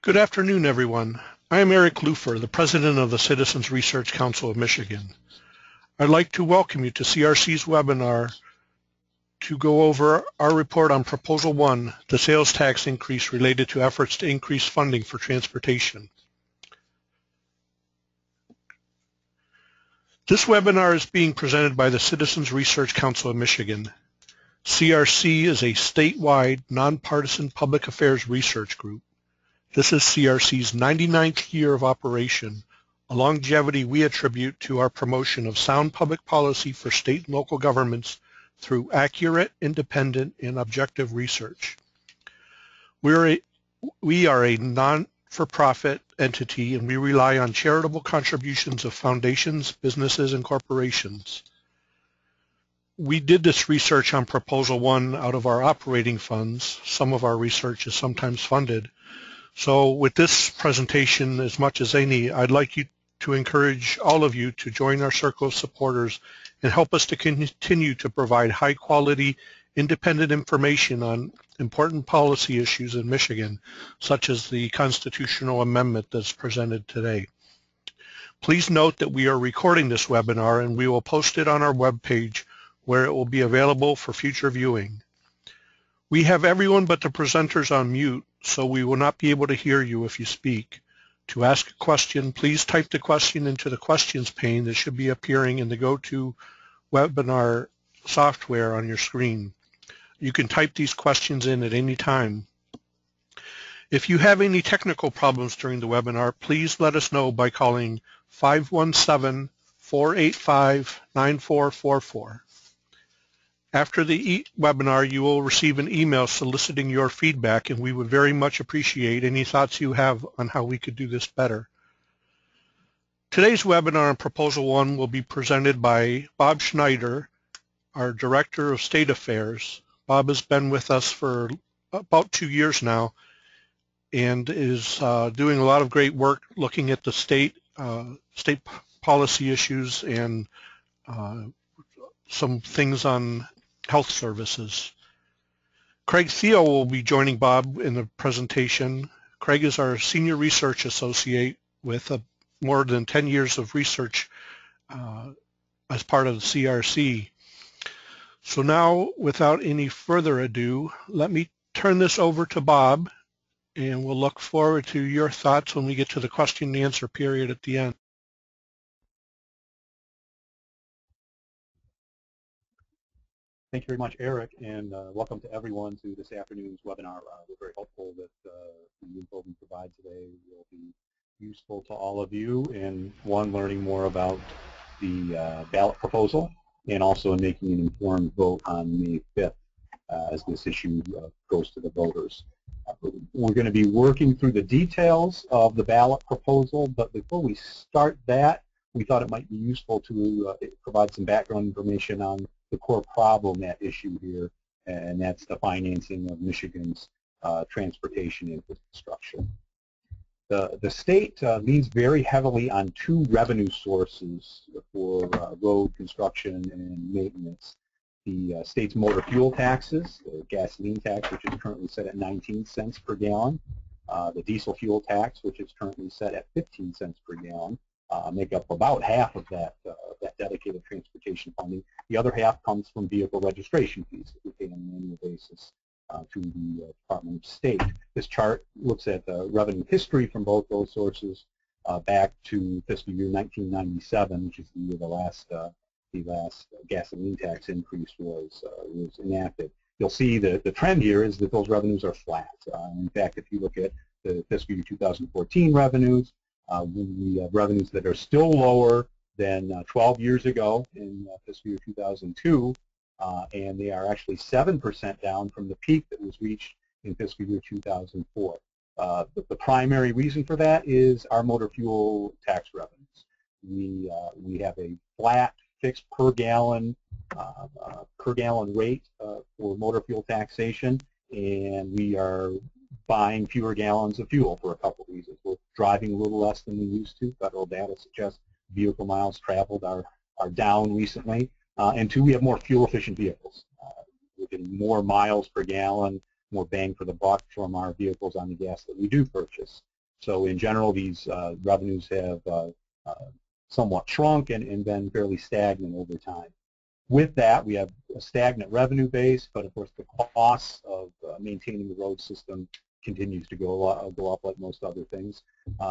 Good afternoon, everyone. I am Eric Lufer, the President of the Citizens Research Council of Michigan. I'd like to welcome you to CRC's webinar to go over our report on Proposal 1, the sales tax increase related to efforts to increase funding for transportation. This webinar is being presented by the Citizens Research Council of Michigan. CRC is a statewide, nonpartisan public affairs research group. This is CRC's 99th year of operation, a longevity we attribute to our promotion of sound public policy for state and local governments through accurate, independent, and objective research. We are a non-for-profit entity, and we rely on charitable contributions of foundations, businesses, and corporations. We did this research on Proposal 1 out of our operating funds. Some of our research is sometimes funded. So with this presentation, as much as any, I'd like to encourage all of you to join our circle of supporters and help us to continue to provide high quality, independent information on important policy issues in Michigan, such as the constitutional amendment that's presented today. Please note that we are recording this webinar and we will post it on our webpage where it will be available for future viewing. We have everyone but the presenters on mute, so we will not be able to hear you if you speak. To ask a question, please type the question into the questions pane that should be appearing in the GoToWebinar software on your screen. You can type these questions in at any time. If you have any technical problems during the webinar, please let us know by calling 517-485-9444. After the webinar, you will receive an email soliciting your feedback, and we would very much appreciate any thoughts you have on how we could do this better. Today's webinar on Proposal 1 will be presented by Bob Schneider, our Director of State Affairs. Bob has been with us for about 2 years now and is doing a lot of great work looking at the state policy issues and some things on health services. Craig Theo will be joining Bob in the presentation. Craig is our Senior Research Associate with more than 10 years of research as part of the CRC. So now, without any further ado, let me turn this over to Bob, and we'll look forward to your thoughts when we get to the question and answer period at the end. Thank you very much, Eric, and welcome to everyone to this afternoon's webinar. We're very hopeful that the info we provide today will be useful to all of you in, one, learning more about the ballot proposal, and also in making an informed vote on May 5th as this issue goes to the voters. We're going to be working through the details of the ballot proposal, but before we start that, we thought it might be useful to provide some background information on the core problem at issue here, and that's the financing of Michigan's transportation infrastructure. The state leans very heavily on two revenue sources for road construction and maintenance. The state's motor fuel taxes, the gasoline tax, which is currently set at 19 cents per gallon, the diesel fuel tax, which is currently set at 15 cents per gallon, make up about half of that dedicated transportation funding. The other half comes from vehicle registration fees that we pay on an annual basis to the Department of State. This chart looks at the revenue history from both those sources back to fiscal year 1997, which is the year the last gasoline tax increase was enacted. You'll see that the trend here is that those revenues are flat. In fact, if you look at the fiscal year 2014 revenues, we have revenues that are still lower than 12 years ago in fiscal year 2002, and they are actually 7% down from the peak that was reached in fiscal year 2004. The primary reason for that is our motor fuel tax revenues. We have a flat, fixed per gallon rate for motor fuel taxation, and we are buying fewer gallons of fuel for a couple of reasons. We're driving a little less than we used to. Federal data suggests vehicle miles traveled are down recently. And two, we have more fuel-efficient vehicles. We're getting more miles per gallon, more bang for the buck from our vehicles on the gas that we do purchase. So in general, these revenues have somewhat shrunk and been fairly stagnant over time. With that, we have a stagnant revenue base, but of course the cost of maintaining the road system continues to go up like most other things.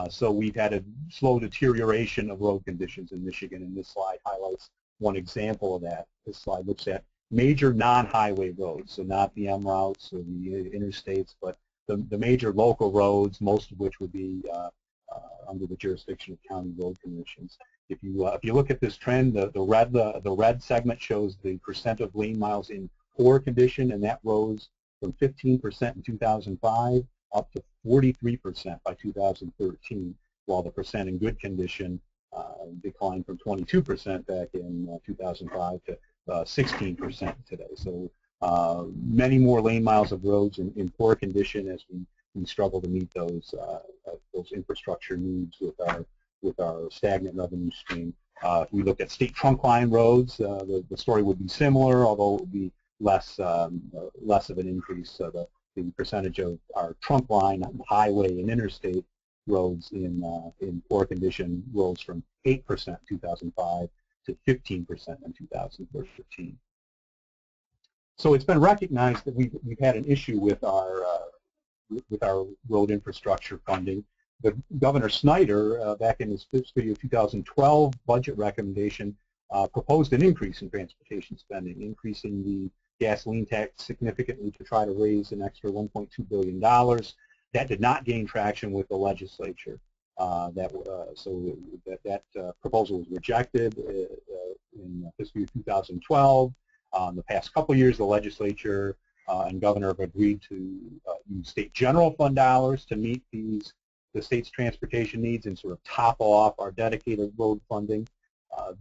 So we've had a slow deterioration of road conditions in Michigan, and this slide highlights one example of that. This slide looks at major non-highway roads, so not the M routes or the interstates, but the major local roads, most of which would be under the jurisdiction of county road commissions. If you look at this trend, the red segment shows the percent of lane miles in poor condition, and that rose from 15% in 2005 up to 43% by 2013, while the percent in good condition declined from 22% back in 2005 to 16% today. So many more lane miles of roads in poor condition as we struggle to meet those infrastructure needs with our stagnant revenue stream. If we look at state trunk line roads, the story would be similar, although it would be less of an increase. The percentage of our trunk line, highway, and interstate roads in poor condition rose from 8% in 2005 to 15% in 2013. So it's been recognized that we've had an issue with our road infrastructure funding. The Governor Snyder, back in his fiscal year 2012 budget recommendation, proposed an increase in transportation spending, increasing the gasoline tax significantly to try to raise an extra $1.2 billion. That did not gain traction with the legislature. So that proposal was rejected in fiscal year 2012. The past couple of years, the legislature and governor have agreed to use state general fund dollars to meet the state's transportation needs and sort of top off our dedicated road funding.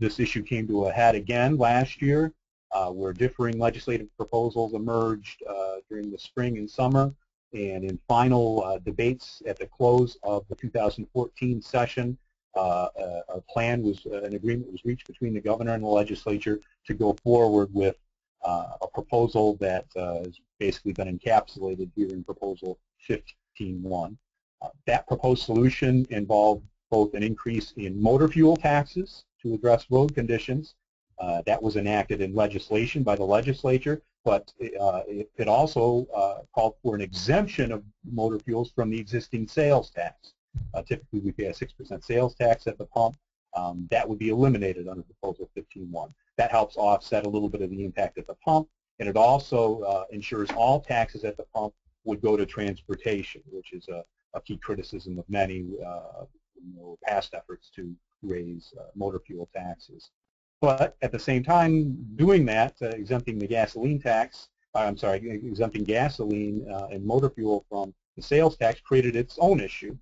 This issue came to a head again last year, where differing legislative proposals emerged during the spring and summer, and in final debates at the close of the 2014 session, an agreement was reached between the governor and the legislature to go forward with a proposal that has basically been encapsulated here in Proposal 15.1. That proposed solution involved both an increase in motor fuel taxes to address road conditions. That was enacted in legislation by the legislature, but it also called for an exemption of motor fuels from the existing sales tax. Typically, we pay a 6% sales tax at the pump. That would be eliminated under Proposal 15.1. That helps offset a little bit of the impact at the pump, and it also ensures all taxes at the pump would go to transportation, which is a key criticism of many past efforts to raise motor fuel taxes. But at the same time, doing that, exempting the gasoline tax, exempting gasoline and motor fuel from the sales tax created its own issue.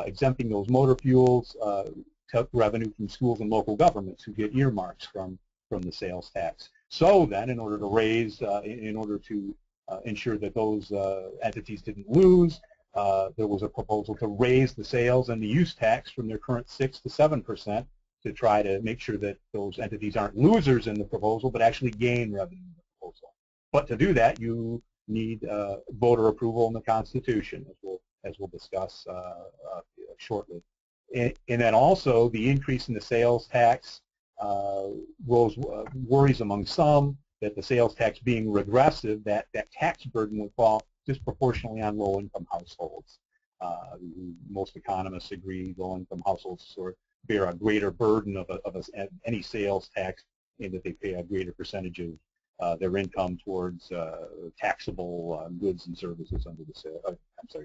Exempting those motor fuels took revenue from schools and local governments who get earmarks from the sales tax. So then, in order to ensure that those entities didn't lose, there was a proposal to raise the sales and the use tax from their current 6 to 7% to try to make sure that those entities aren't losers in the proposal, but actually gain revenue in the proposal. But to do that, you need voter approval in the Constitution, as we'll discuss shortly. And then also, the increase in the sales tax worries among some that the sales tax being regressive, that tax burden would fall disproportionately on low-income households. Most economists agree low-income households sort of bear a greater burden of any sales tax, and that they pay a greater percentage of their income towards taxable goods and services under the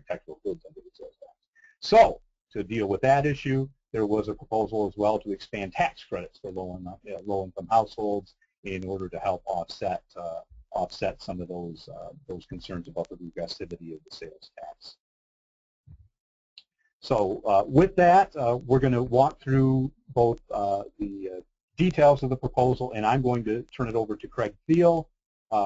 taxable goods under the sales tax. So, to deal with that issue, there was a proposal as well to expand tax credits for low-income households in order to help offset some of those concerns about the regressivity of the sales tax. So with that, we're going to walk through both the details of the proposal, and I'm going to turn it over to Craig Thiel,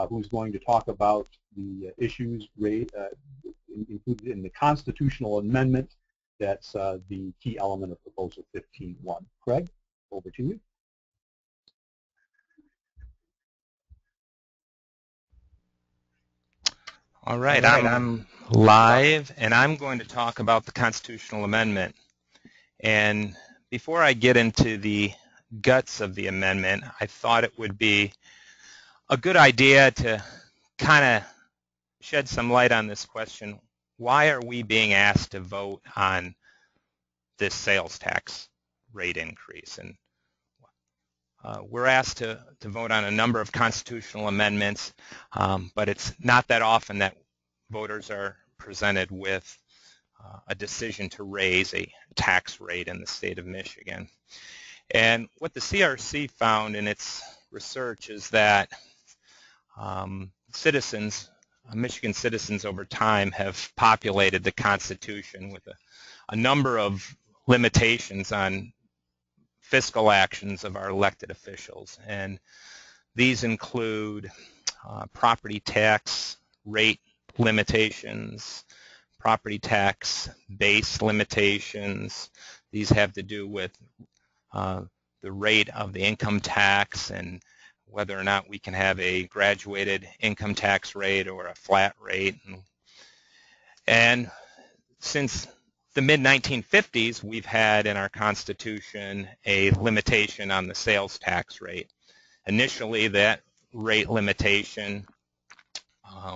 who's going to talk about the issues included in the constitutional amendment. That's the key element of Proposal 15.1. Craig, over to you. All right, I'm live, and I'm going to talk about the constitutional amendment. And before I get into the guts of the amendment, I thought it would be a good idea to kind of shed some light on this question. Why are we being asked to vote on this sales tax rate increase? And we're asked to vote on a number of constitutional amendments, but it's not that often that voters are presented with a decision to raise a tax rate in the state of Michigan. And what the CRC found in its research is that Michigan citizens over time have populated the Constitution with a number of limitations on fiscal actions of our elected officials. And these include property tax rate limitations, property tax base limitations. These have to do with the rate of the income tax and whether or not we can have a graduated income tax rate or a flat rate. And since the mid-1950s, we've had in our Constitution a limitation on the sales tax rate. Initially, that rate limitation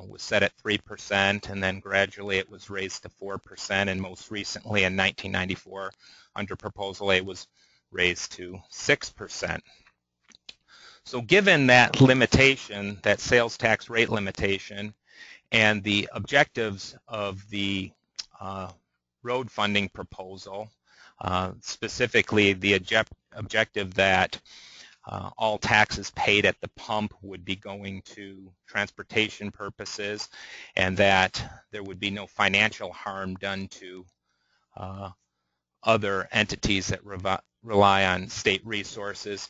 was set at 3%, and then gradually it was raised to 4%, and most recently in 1994, under Proposal A, was raised to 6%. So given that limitation, that sales tax rate limitation, and the objectives of the road funding proposal, specifically the objective that all taxes paid at the pump would be going to transportation purposes, and that there would be no financial harm done to other entities that rely on state resources.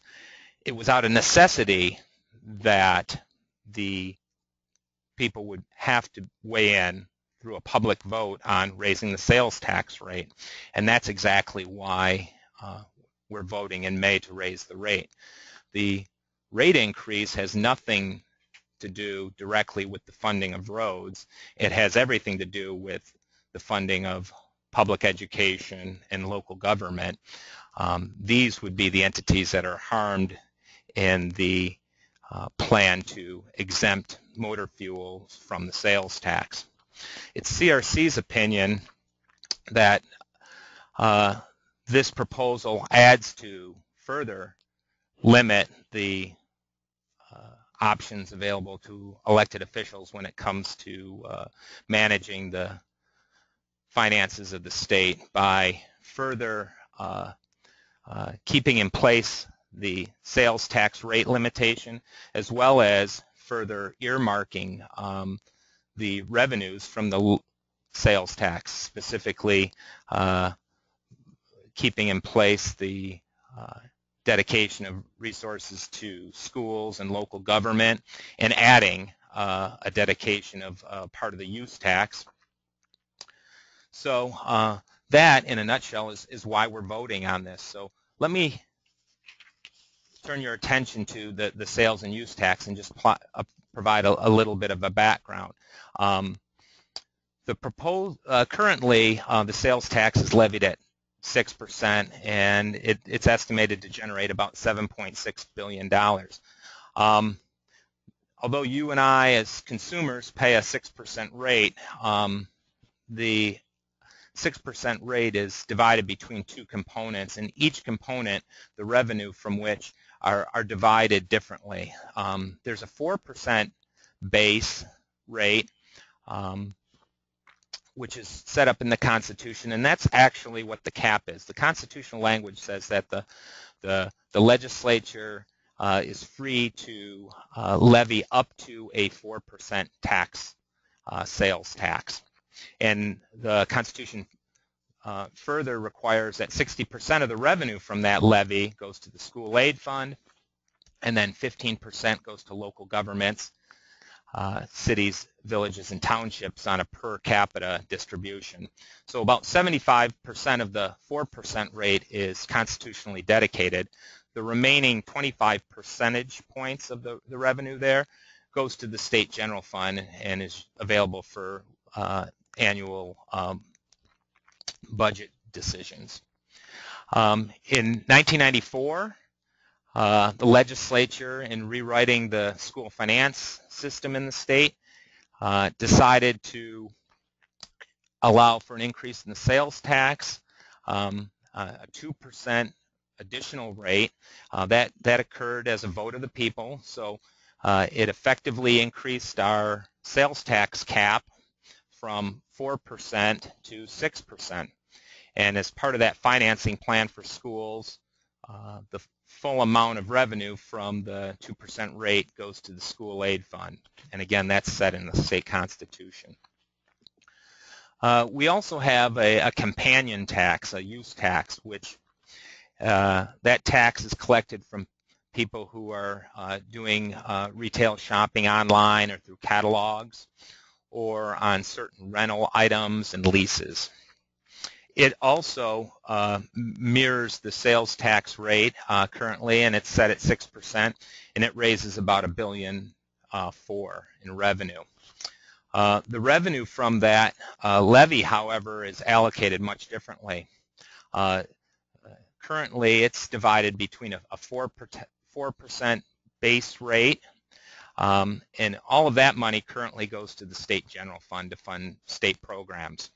It was out of necessity that the people would have to weigh in through a public vote on raising the sales tax rate, and that's exactly why we're voting in May to raise the rate. The rate increase has nothing to do directly with the funding of roads. It has everything to do with the funding of public education and local government. These would be the entities that are harmed in the plan to exempt motor fuels from the sales tax. It's CRC's opinion that this proposal adds to further limit the options available to elected officials when it comes to managing the finances of the state by further keeping in place the sales tax rate limitation, as well as further earmarking the revenues from the sales tax, specifically keeping in place the dedication of resources to schools and local government, and adding a dedication of part of the use tax. So that, in a nutshell, is why we're voting on this. So let me turn your attention to the sales and use tax and just provide a little bit of a background. Currently, the sales tax is levied at 6%, and it's estimated to generate about $7.6 billion. Although you and I, as consumers, pay a 6% rate, the 6% rate is divided between two components, and each component, the revenue from which are divided differently. There's a 4% base rate, which is set up in the Constitution, and that's actually what the cap is. The constitutional language says that the legislature is free to levy up to a 4% tax, sales tax. And the Constitution further requires that 60% of the revenue from that levy goes to the school aid fund, and then 15% goes to local governments, cities, villages, and townships on a per capita distribution. So about 75% of the 4% rate is constitutionally dedicated. The remaining 25 percentage points of the revenue there goes to the state general fund and is available for annual budget decisions. In 1994, the legislature, in rewriting the school finance system in the state, decided to allow for an increase in the sales tax, a 2% additional rate. That occurred as a vote of the people, so it effectively increased our sales tax cap from 4% to 6%. And as part of that financing plan for schools, the full amount of revenue from the 2% rate goes to the school aid fund. And again, that's set in the state constitution. We also have a companion tax, a use tax, which that tax is collected from people who are doing retail shopping online or through catalogs or on certain rental items and leases. It also mirrors the sales tax rate currently, and it's set at 6%, and it raises about $1.4 billion in revenue. The revenue from that levy, however, is allocated much differently. Currently, it's divided between a 4% base rate, and all of that money currently goes to the state general fund to fund state programs.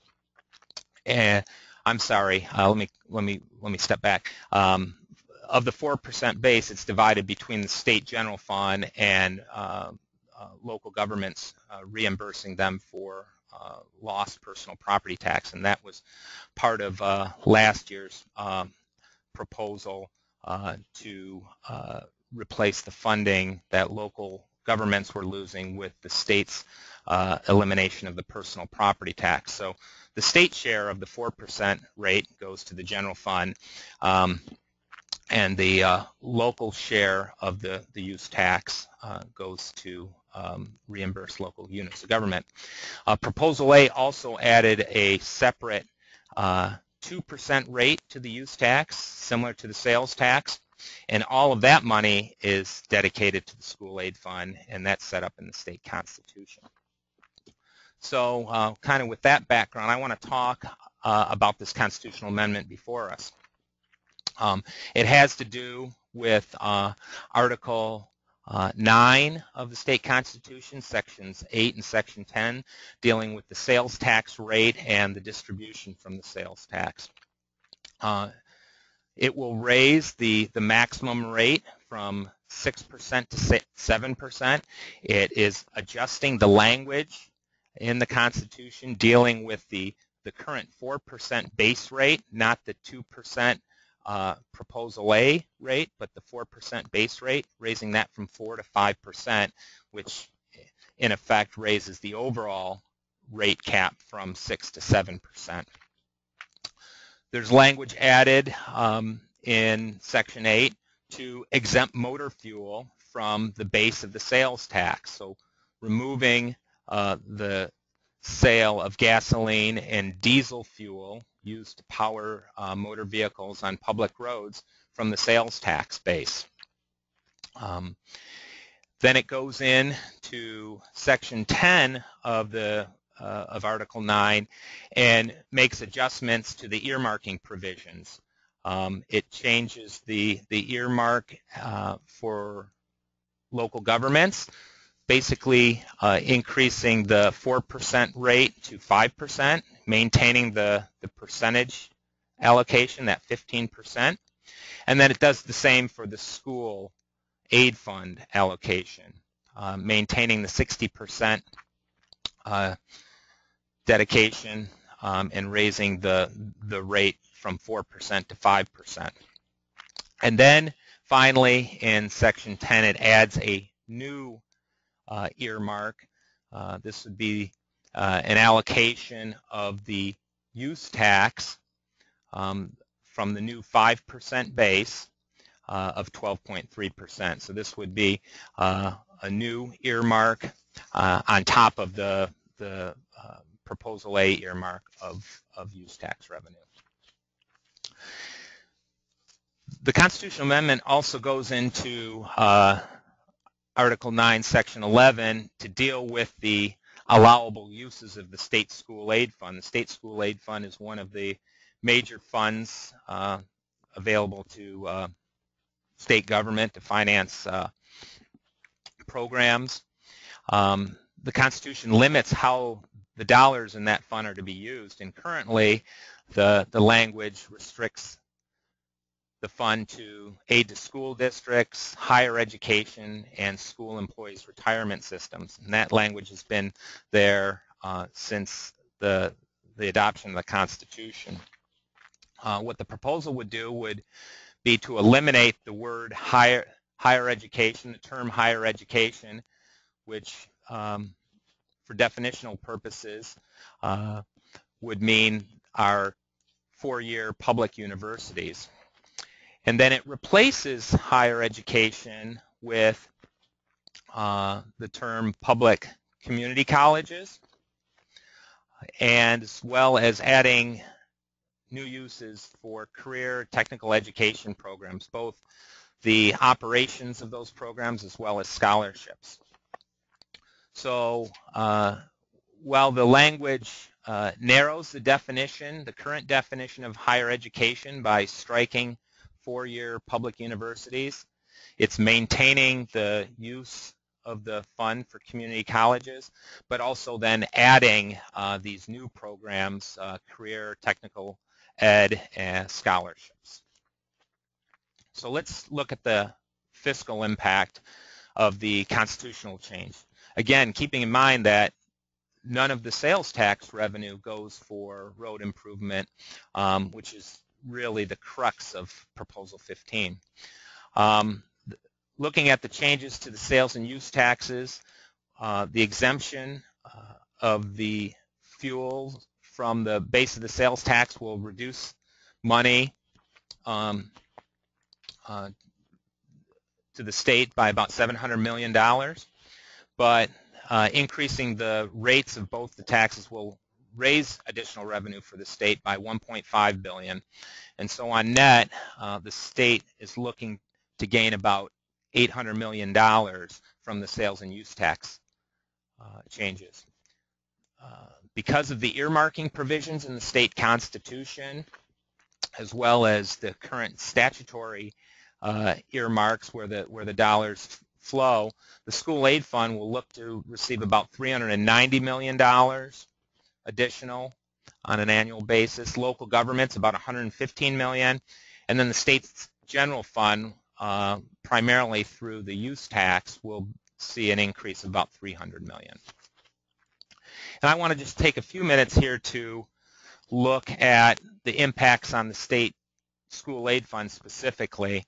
And I'm sorry, let me step back. Of the 4% base, it's divided between the state general fund and local governments reimbursing them for lost personal property tax, and that was part of last year's proposal to replace the funding that local governments were losing with the state's elimination of the personal property tax. So the state share of the 4% rate goes to the general fund, and the local share of the use tax goes to reimburse local units of government. Proposal A also added a separate 2% rate to the use tax, similar to the sales tax, and all of that money is dedicated to the school aid fund, and that's set up in the state constitution. So kind of with that background, I want to talk about this constitutional amendment before us. It has to do with Article 9 of the state constitution, sections 8 and section 10, dealing with the sales tax rate and the distribution from the sales tax. It will raise the maximum rate from 6% to 7%. It is adjusting the language in the Constitution dealing with the current 4% base rate, not the 2% Proposal A rate, but the 4% base rate, raising that from 4 to 5%, which in effect raises the overall rate cap from 6 to 7%. There's language added in Section 8 to exempt motor fuel from the base of the sales tax, so removing the sale of gasoline and diesel fuel used to power motor vehicles on public roads from the sales tax base. Then it goes in to Section 10 of Article 9 and makes adjustments to the earmarking provisions. It changes the earmark for local governments, basically increasing the 4% rate to 5%, maintaining the percentage allocation, that 15%. And then it does the same for the school aid fund allocation, maintaining the 60% dedication and raising the rate from 4% to 5%. And then finally in Section 10 it adds a new earmark. This would be an allocation of the use tax from the new 5% base of 12.3%. So this would be a new earmark on top of the Proposal A earmark of use tax revenue. The constitutional amendment also goes into Article 9, Section 11 to deal with the allowable uses of the state school aid fund. The state school aid fund is one of the major funds available to state government to finance programs. The Constitution limits how the dollars in that fund are to be used, and currently the language restricts the fund to aid to school districts, higher education, and school employees' retirement systems. And that language has been there since the adoption of the Constitution. What the proposal would do would be to eliminate the word higher education, the term higher education, which for definitional purposes would mean our four-year public universities. And then it replaces higher education with the term public community colleges, and as well as adding new uses for career technical education programs, both the operations of those programs as well as scholarships. So while the language narrows the definition, the current definition of higher education by striking four-year public universities, it's maintaining the use of the fund for community colleges, but also then adding these new programs, career technical ed and scholarships. So let's look at the fiscal impact of the constitutional change. Again, keeping in mind that none of the sales tax revenue goes for road improvement, which is really the crux of Proposal 15. Looking at the changes to the sales and use taxes, the exemption of the fuel from the base of the sales tax will reduce money to the state by about $700 million, but increasing the rates of both the taxes will raise additional revenue for the state by $1.5 billion. And so on net, the state is looking to gain about $800 million from the sales and use tax changes. Because of the earmarking provisions in the state constitution, as well as the current statutory earmarks where the dollars flow, the school aid fund will look to receive about $390 million additional on an annual basis. Local governments about $115 million, and then the state's general fund, primarily through the use tax, will see an increase of about $300 million. And I want to just take a few minutes here to look at the impacts on the state school aid fund specifically.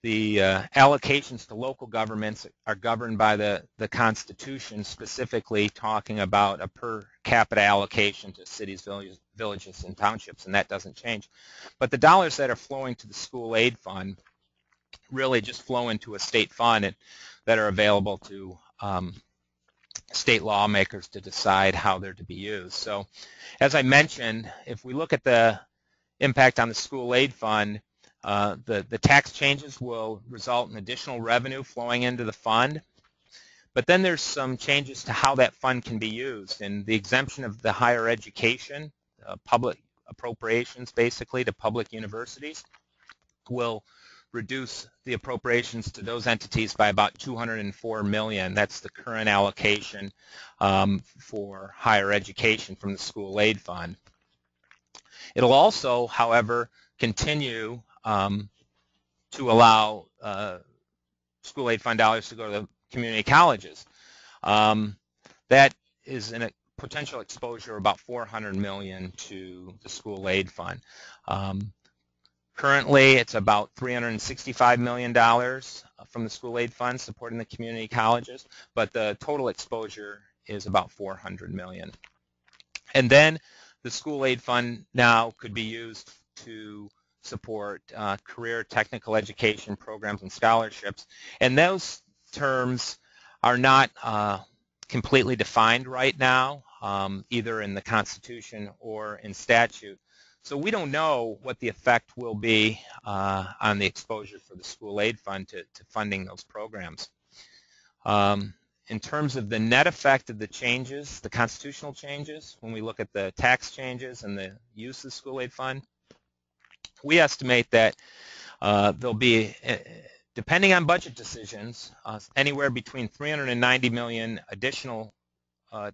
The allocations to local governments are governed by the Constitution, specifically talking about a per capita allocation to cities, villages, and townships, and that doesn't change. But the dollars that are flowing to the school aid fund really just flow into a state fund that are available to state lawmakers to decide how they're to be used. So as I mentioned, if we look at the impact on the school aid fund, the tax changes will result in additional revenue flowing into the fund. But then there's some changes to how that fund can be used, and the exemption of the higher education, public appropriations basically to public universities, will reduce the appropriations to those entities by about $204 million. That's the current allocation for higher education from the school aid fund. It'll also, however, continue to allow school aid fund dollars to go to the community colleges. That is a potential exposure of about $400 million to the school aid fund. Currently, it's about $365 million from the school aid fund supporting the community colleges, but the total exposure is about $400 million. And then the school aid fund now could be used to support career technical education programs and scholarships. And those terms are not completely defined right now, either in the Constitution or in statute. So we don't know what the effect will be on the exposure for the school aid fund to funding those programs. And in terms of the net effect of the changes, the constitutional changes, when we look at the tax changes and the use of the school aid fund, we estimate that there'll be, depending on budget decisions, anywhere between $390 million additional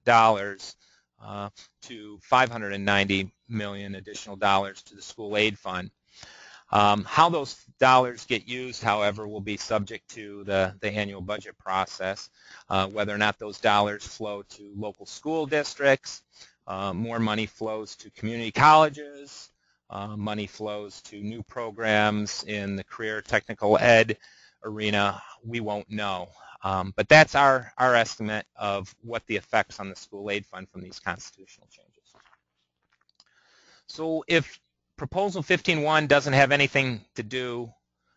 dollars to $590 million additional dollars to the school aid fund. How those dollars get used, however, will be subject to the annual budget process, whether or not those dollars flow to local school districts, more money flows to community colleges, money flows to new programs in the career technical ed arena, we won't know. But that's our estimate of what the effects on the school aid fund from these constitutional changes. So if Proposal 15.1 doesn't have anything to do,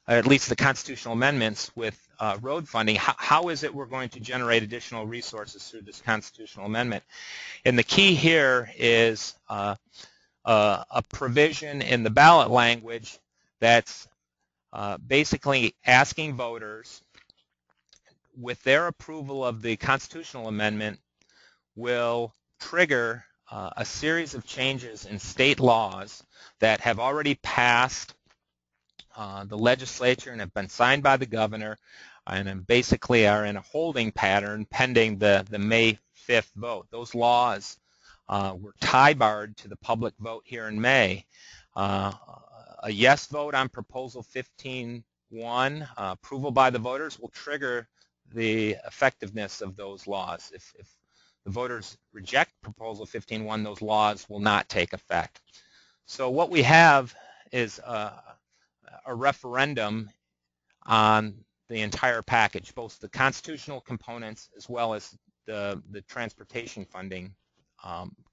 at least the constitutional amendments, with road funding, how is it we're going to generate additional resources through this constitutional amendment? And the key here is a provision in the ballot language that's basically asking voters, with their approval of the constitutional amendment, will trigger a series of changes in state laws that have already passed the legislature and have been signed by the governor and basically are in a holding pattern pending the May 5th vote. Those laws were tie-barred to the public vote here in May. A yes vote on Proposal 15.1, approval by the voters, will trigger the effectiveness of those laws. If the voters reject Proposal 15.1, those laws will not take effect. So what we have is a referendum on the entire package, both the constitutional components as well as the transportation funding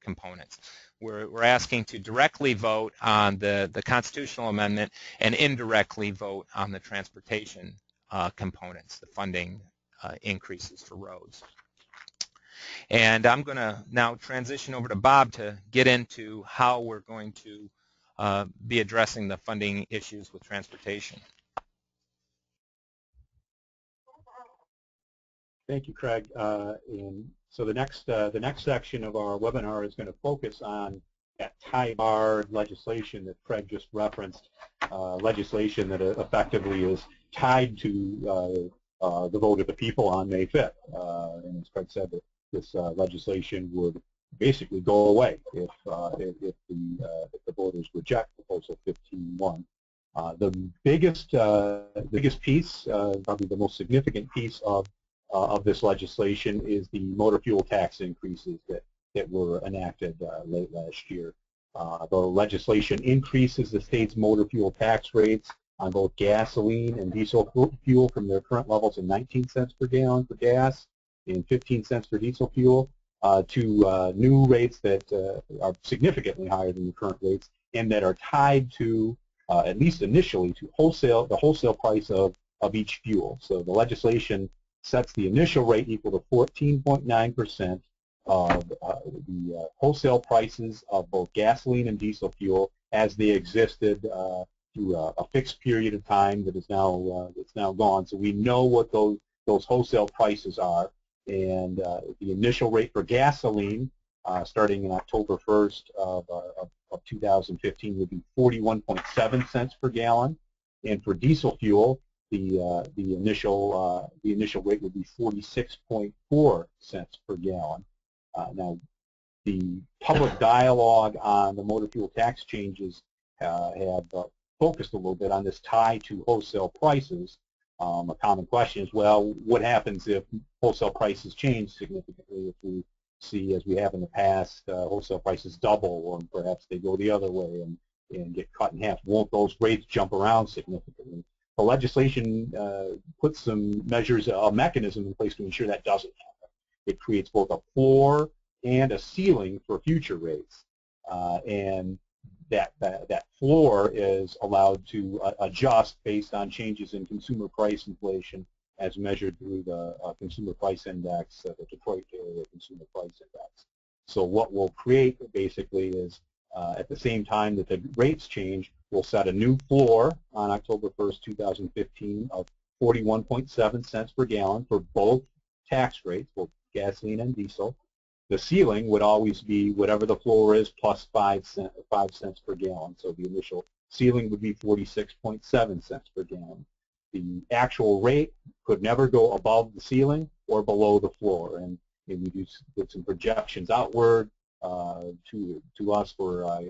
components. We're asking to directly vote on the constitutional amendment and indirectly vote on the transportation components, the funding increases for roads. And I'm going to now transition over to Bob to get into how we're going to be addressing the funding issues with transportation. Thank you, Craig. And so the next section of our webinar is going to focus on that tie-barred legislation that Craig just referenced, legislation that effectively is tied to the vote of the people on May 5th. And as Craig said, that this legislation would basically go away if the voters reject Proposal 15.1. The biggest piece, probably the most significant piece of this legislation is the motor fuel tax increases that were enacted late last year. The legislation increases the state's motor fuel tax rates on both gasoline and diesel fuel from their current levels of 19 cents per gallon for gas and 15 cents for diesel fuel to new rates that are significantly higher than the current rates and that are tied to, at least initially, to the wholesale price of each fuel. So the legislation sets the initial rate equal to 14.9% of the wholesale prices of both gasoline and diesel fuel as they existed through a fixed period of time that is now gone. So we know what those wholesale prices are, and the initial rate for gasoline starting in October 1st of 2015 would be 41.7 cents per gallon, and for diesel fuel the initial rate would be 46.4 cents per gallon. Now, the public dialogue on the motor fuel tax changes have focused a little bit on this tie to wholesale prices. A common question is, well, what happens if wholesale prices change significantly? If we see, as we have in the past, wholesale prices double, or perhaps they go the other way and get cut in half, won't those rates jump around significantly? The legislation puts some measures, a mechanism in place to ensure that doesn't happen. It creates both a floor and a ceiling for future rates, and that floor is allowed to adjust based on changes in consumer price inflation as measured through the Consumer Price Index, the Detroit Area Consumer Price Index. So what we'll create basically is, at the same time that the rates change, we'll set a new floor on October 1st, 2015 of 41.7 cents per gallon for both tax rates, both gasoline and diesel. The ceiling would always be whatever the floor is plus 5 cents per gallon. So the initial ceiling would be 46.7 cents per gallon. The actual rate could never go above the ceiling or below the floor. And we did some projections outward to us for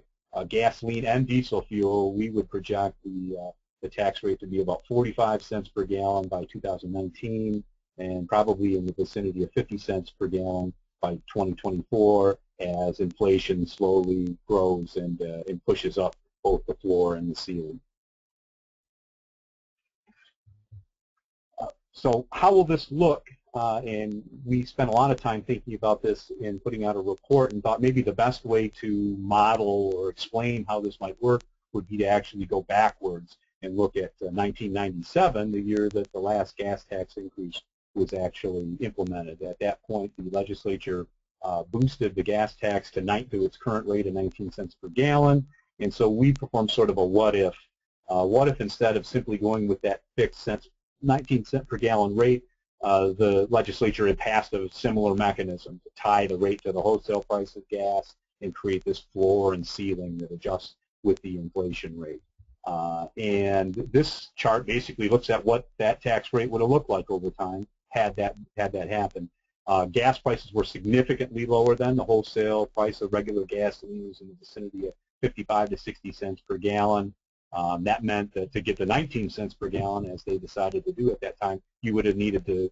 gasoline and diesel fuel. We would project the tax rate to be about 45 cents per gallon by 2019 and probably in the vicinity of 50 cents per gallon by 2024 as inflation slowly grows and pushes up both the floor and the ceiling. So how will this look? And we spent a lot of time thinking about this in putting out a report and thought maybe the best way to model or explain how this might work would be to actually go backwards and look at 1997, the year that the last gas tax increase was actually implemented. At that point, the legislature boosted the gas tax to its current rate of 19 cents per gallon. And so we performed sort of a what if. What if instead of simply going with that fixed 19 cent per gallon rate, the legislature had passed a similar mechanism to tie the rate to the wholesale price of gas and create this floor and ceiling that adjusts with the inflation rate. And this chart basically looks at what that tax rate would have looked like over time had that happen. Gas prices were significantly lower than the wholesale price of regular gasoline was in the vicinity of 55 to 60 cents per gallon. That meant that to get the 19 cents per gallon, as they decided to do at that time, you would have needed to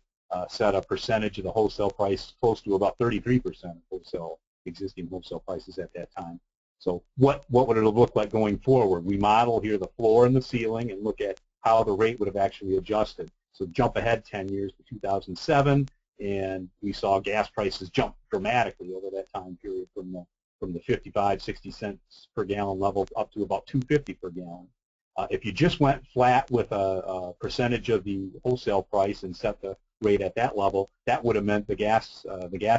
set a percentage of the wholesale price close to about 33% of existing wholesale prices at that time. So what would it look like going forward? We model here the floor and the ceiling and look at how the rate would have actually adjusted. So jump ahead 10 years to 2007, and we saw gas prices jump dramatically over that time period from the 55, 60 cents per gallon level up to about 250 per gallon. If you just went flat with a percentage of the wholesale price and set the rate at that level, that would have meant the gas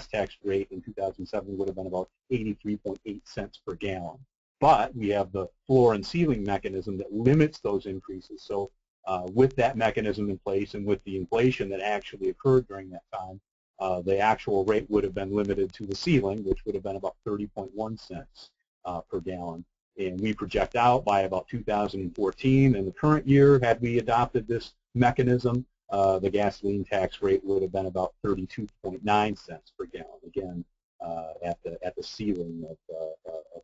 tax rate in 2007 would have been about 83.8 cents per gallon. But we have the floor and ceiling mechanism that limits those increases. So with that mechanism in place and with the inflation that actually occurred during that time, the actual rate would have been limited to the ceiling, which would have been about 30.1 cents per gallon. And we project out by about 2014, in the current year, had we adopted this mechanism, the gasoline tax rate would have been about 32.9 cents per gallon, again, at the ceiling of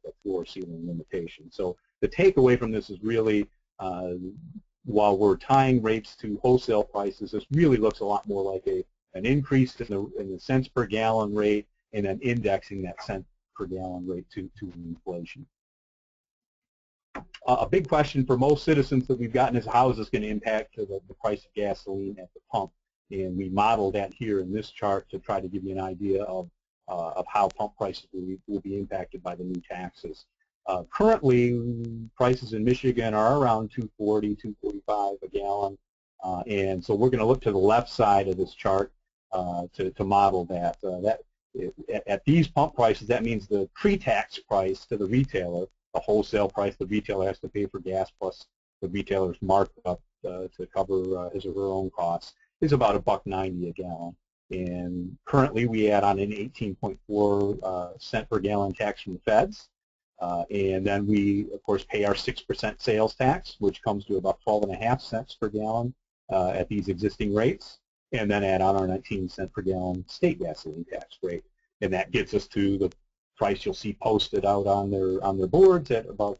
the floor ceiling limitation. So the takeaway from this is really, while we're tying rates to wholesale prices, this really looks a lot more like an increase in the cents per gallon rate and then indexing that cent per gallon rate to inflation. A big question for most citizens that we've gotten is how is this going to impact the price of gasoline at the pump? And we modeled that here in this chart to try to give you an idea of how pump prices will be impacted by the new taxes. Currently, prices in Michigan are around $2.40, $2.45 a gallon. And so we're going to look to the left side of this chart to model that. At these pump prices, that means the pre-tax price to the retailer, the wholesale price the retailer has to pay for gas plus the retailer's markup to cover his or her own costs, is about $1.90 a gallon. And currently we add on an 18.4 cent per gallon tax from the feds. And then we, of course, pay our 6% sales tax, which comes to about 12.5 cents per gallon at these existing rates, and then add on our 19 cent per gallon state gasoline tax rate. And that gets us to the price you'll see posted out on their boards at about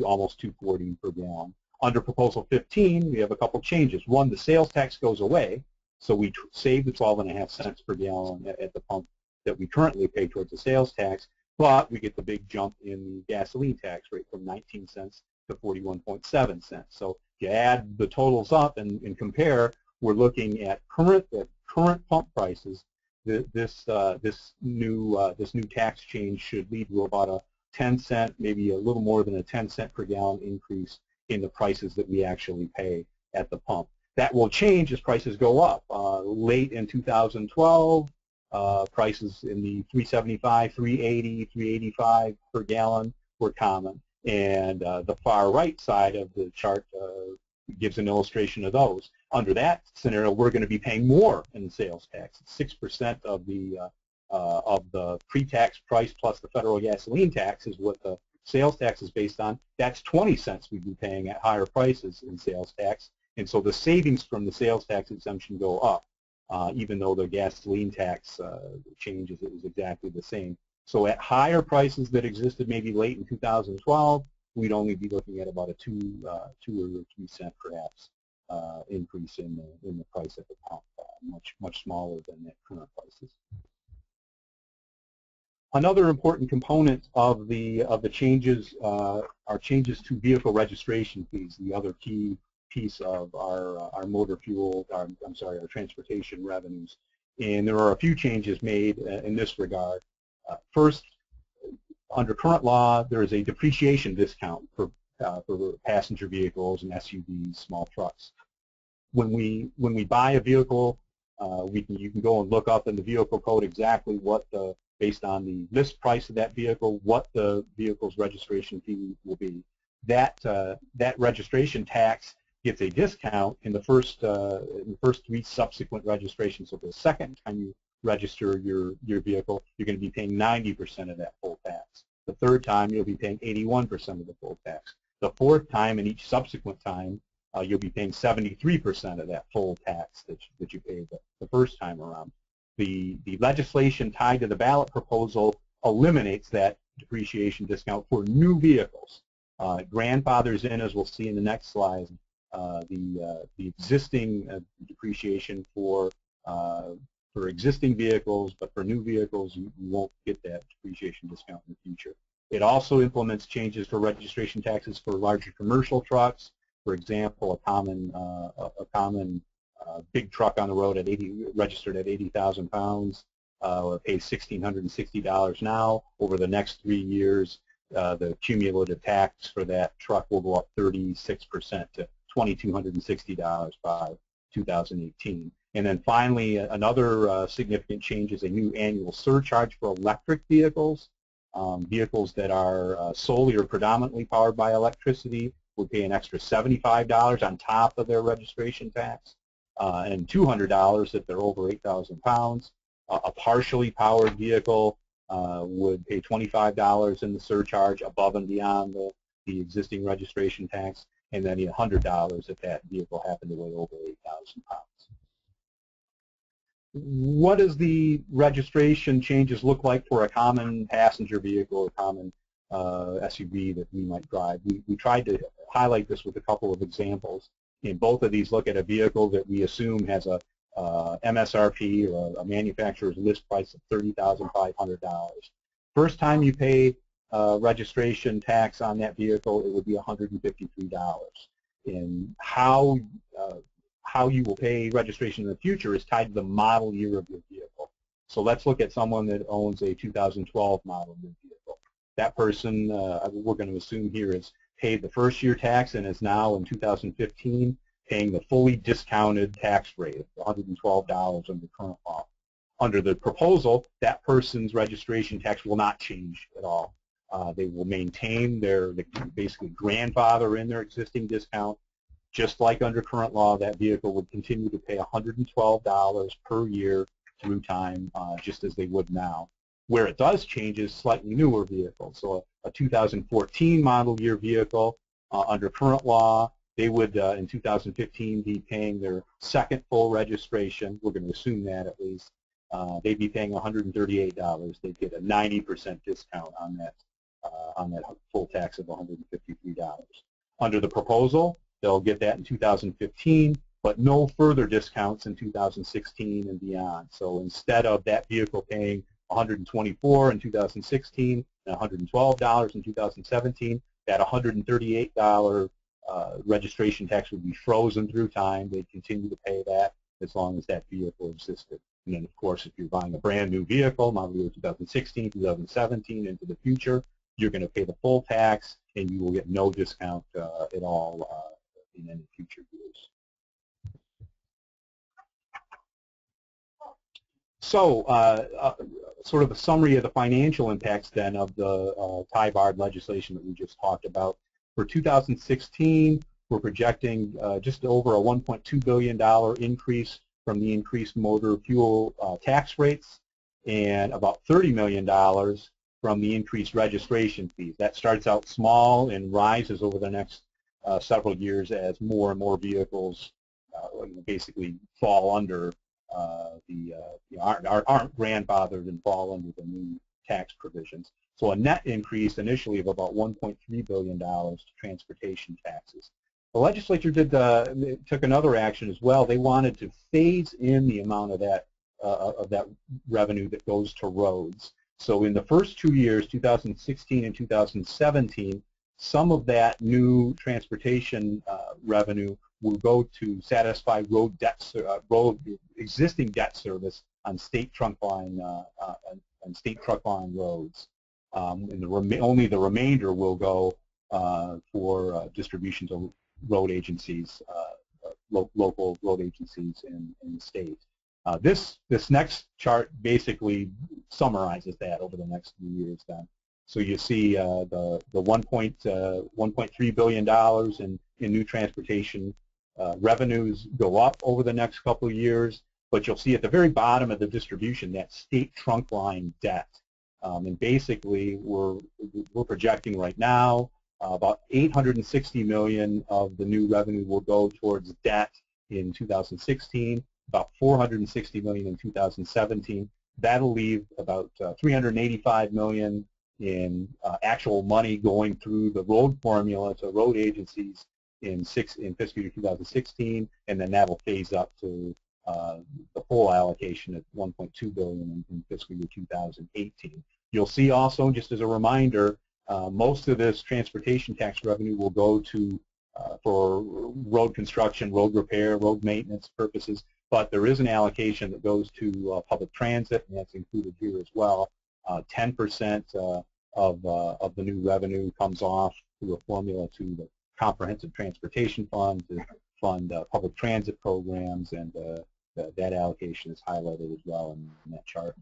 almost $2.40 per gallon. Under Proposal 15, we have a couple changes. One, the sales tax goes away, so we save the 12.5 cents per gallon at the pump that we currently pay towards the sales tax, but we get the big jump in the gasoline tax rate from 19 cents to 41.7 cents. So if you add the totals up and compare, we're looking at current pump prices. This new tax change should lead to about a 10 cent, maybe a little more than a 10 cent per gallon increase in the prices that we actually pay at the pump. That will change as prices go up. Late in 2012, prices in the $3.75, $3.80, $3.85 per gallon were common. And the far right side of the chart gives an illustration of those. Under that scenario, we're going to be paying more in sales tax. 6% of the pre-tax price plus the federal gasoline tax is what the sales tax is based on. That's 20 cents we'd be paying at higher prices in sales tax. And so the savings from the sales tax exemption go up, even though the gasoline tax change is exactly the same. So at higher prices that existed maybe late in 2012, we'd only be looking at about a 2 or 3 cent perhaps increase in the price at the pump, much smaller than at current prices. Another important component of the changes are changes to vehicle registration fees, the other key piece of our motor fuel, our transportation revenues. And there are a few changes made in this regard. First, under current law, there is a depreciation discount for passenger vehicles and SUVs, small trucks. When we buy a vehicle, you can go and look up in the vehicle code exactly what based on the list price of that vehicle, what the vehicle's registration fee will be. That registration tax gets a discount in the first 3 subsequent registrations. So the second time you register your vehicle, you're going to be paying 90% of that full tax. The third time, you'll be paying 81% of the full tax. The fourth time and each subsequent time, you'll be paying 73% of that full tax that you paid the first time around. The legislation tied to the ballot proposal eliminates that depreciation discount for new vehicles. Grandfathers in, as we'll see in the next slide, the existing depreciation for existing vehicles, but for new vehicles, you won't get that depreciation discount in the future. It also implements changes for registration taxes for larger commercial trucks. For example, a common big truck on the road registered at 80,000 pounds pays $1,660 now. Over the next 3 years, the cumulative tax for that truck will go up 36% to $2,260 by 2018. And then finally, another significant change is a new annual surcharge for electric vehicles. Vehicles that are solely or predominantly powered by electricity would pay an extra $75 on top of their registration tax, and $200 if they're over 8,000 pounds. A partially powered vehicle would pay $25 in the surcharge above and beyond the existing registration tax, and then $100 if that vehicle happened to weigh over 8,000 pounds. What does the registration changes look like for a common passenger vehicle or common SUV that we might drive? We tried to highlight this with a couple of examples. In both of these, look at a vehicle that we assume has a MSRP or a manufacturer's list price of $30,500. First time you pay registration tax on that vehicle, it would be $153. And how you will pay registration in the future is tied to the model year of your vehicle. So let's look at someone that owns a 2012 model year vehicle. That person, we're going to assume here, is paid the first year tax and is now in 2015 paying the fully discounted tax rate of $112 under current law. Under the proposal, that person's registration tax will not change at all. They will maintain their basically grandfather in their existing discount. Just like under current law, that vehicle would continue to pay $112 per year through time, just as they would now. Where it does change is slightly newer vehicles. So a 2014 model year vehicle, under current law, they would, in 2015, be paying their second full registration. We're going to assume that at least. They'd be paying $138. They'd get a 90% discount on that full tax of $153. Under the proposal, they'll get that in 2015, but no further discounts in 2016 and beyond. So instead of that vehicle paying $124 in 2016 and $112 in 2017, that $138 registration tax would be frozen through time. They'd continue to pay that as long as that vehicle existed. And then, of course, if you're buying a brand new vehicle, model year 2016, 2017, into the future, you're going to pay the full tax, and you will get no discount at all in any future years. So, sort of a summary of the financial impacts then of the TIBARD legislation that we just talked about. For 2016, we're projecting just over a $1.2 billion increase from the increased motor fuel tax rates and about $30 million from the increased registration fees. That starts out small and rises over the next several years as more and more vehicles basically fall under aren't grandfathered and fall under the new tax provisions. So a net increase initially of about $1.3 billion to transportation taxes. The legislature took another action as well. They wanted to phase in the amount of that revenue that goes to roads. So in the first 2 years, 2016 and 2017, some of that new transportation revenue will go to satisfy existing debt service on state trunk line roads. And only the remainder will go for distribution to road agencies, local road agencies in the state. This next chart basically summarizes that over the next few years. Then, so you see the $1.3 billion in new transportation revenues go up over the next couple of years, but you'll see at the very bottom of the distribution that state trunk line debt. And basically, we're projecting right now about $860 million of the new revenue will go towards debt in 2016, about $460 million in 2017. That'll leave about $385 million in actual money going through the road formula to road agencies in fiscal year 2016, and then that'll phase up to the full allocation at $1.2 billion in fiscal year 2018. You'll see also, just as a reminder, most of this transportation tax revenue will go to for road construction, road repair, road maintenance purposes, but there is an allocation that goes to public transit, and that's included here as well. 10% of the new revenue comes off through a formula to the Comprehensive Transportation Fund to fund public transit programs, and that allocation is highlighted as well in that chart.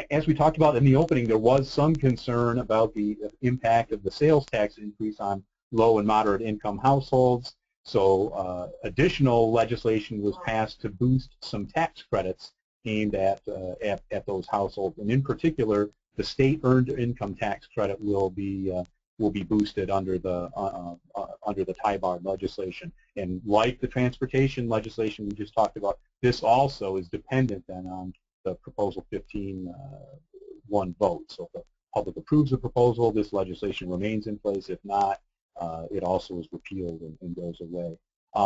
As we talked about in the opening, there was some concern about the impact of the sales tax increase on low and moderate income households. So additional legislation was passed to boost some tax credits aimed at those households, and in particular, the state earned income tax credit will be boosted under the TIBAR legislation. And like the transportation legislation we just talked about, this also is dependent then on the Proposal 15-1 vote. So if the public approves the proposal, this legislation remains in place. If not, it also is repealed and goes away.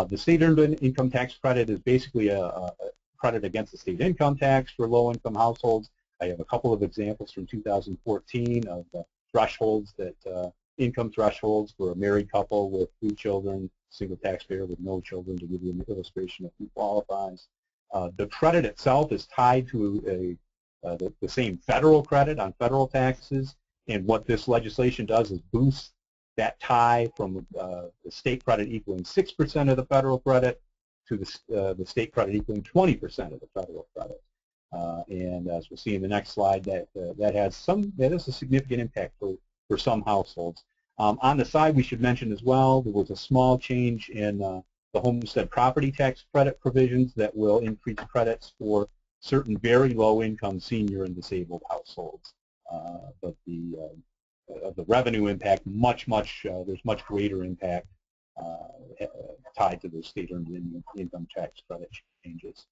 The state earned income tax credit is basically a credit against the state income tax for low-income households. I have a couple of examples from 2014 of the thresholds that income thresholds for a married couple with 3 children, single taxpayer with no children, to give you an illustration of who qualifies. The credit itself is tied to the same federal credit on federal taxes, and what this legislation does is boost that tie from the state credit equaling 6% of the federal credit to the state credit equaling 20% of the federal credit. And as we'll see in the next slide, that has a significant impact for some households. On the side, we should mention as well, there was a small change in the homestead property tax credit provisions that will increase credits for certain very low-income senior and disabled households. But the revenue impact, there's much greater impact tied to the state earned income tax credit changes.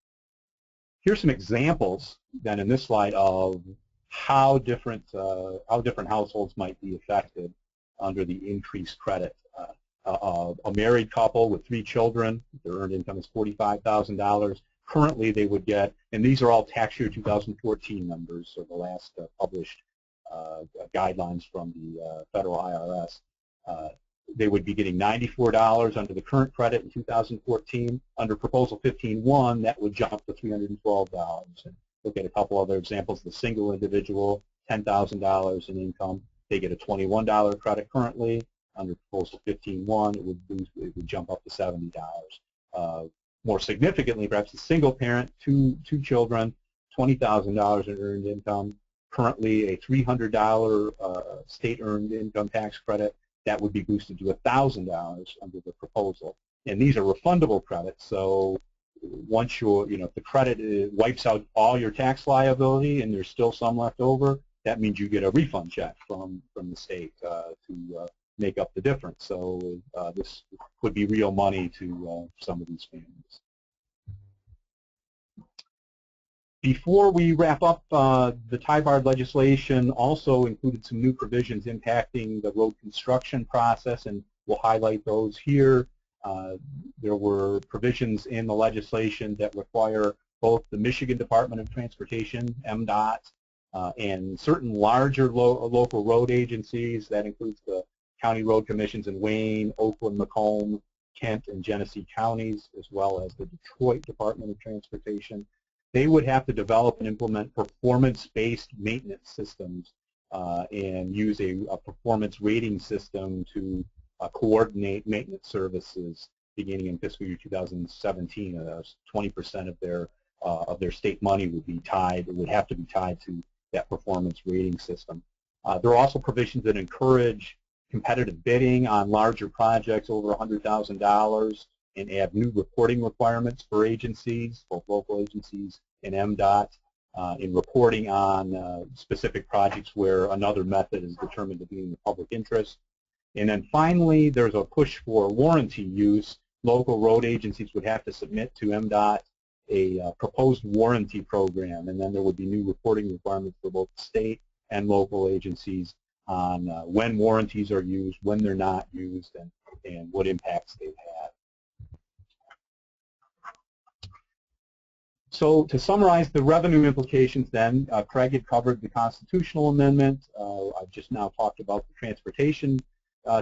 Here's some examples then in this slide of how different households might be affected under the increased credit. A married couple with 3 children, their earned income is $45,000. Currently, they would get, and these are all tax year 2014 numbers, so the last published guidelines from the federal IRS. They would be getting $94 under the current credit in 2014. Under Proposal 15-1, that would jump to $312. And look at a couple other examples. The single individual, $10,000 in income, they get a $21 credit currently. Under Proposal 15-1, it would jump up to $70. More significantly, perhaps a single parent, two children, $20,000 in earned income, currently a $300 state earned income tax credit. that would be boosted to $1,000 under the proposal. And these are refundable credits, so once if the credit wipes out all your tax liability and there's still some left over, that means you get a refund check from the state to make up the difference. So this would be real money to some of these families. Before we wrap up, the TIBARD legislation also included some new provisions impacting the road construction process, and we'll highlight those here. There were provisions in the legislation that require both the Michigan Department of Transportation, MDOT, and certain larger local road agencies, that includes the county road commissions in Wayne, Oakland, Macomb, Kent, and Genesee counties, as well as the Detroit Department of Transportation. They would have to develop and implement performance-based maintenance systems and use a performance rating system to coordinate maintenance services beginning in fiscal year 2017. 20% of their state money would have to be tied to that performance rating system. There are also provisions that encourage competitive bidding on larger projects over $100,000 and add new reporting requirements for agencies, both local agencies and MDOT, in reporting on specific projects where another method is determined to be in the public interest. And then finally, there's a push for warranty use. Local road agencies would have to submit to MDOT a proposed warranty program, and then there would be new reporting requirements for both state and local agencies on when warranties are used, when they're not used, and what impacts they've had. So to summarize the revenue implications then, Craig had covered the constitutional amendment. I've just now talked about the transportation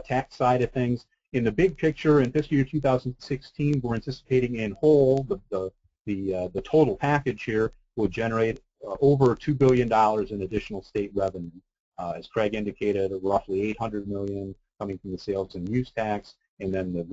tax side of things. In the big picture, in fiscal year 2016, we're anticipating in whole the total package here will generate over $2 billion in additional state revenue. As Craig indicated, roughly $800 million coming from the sales and use tax, and then the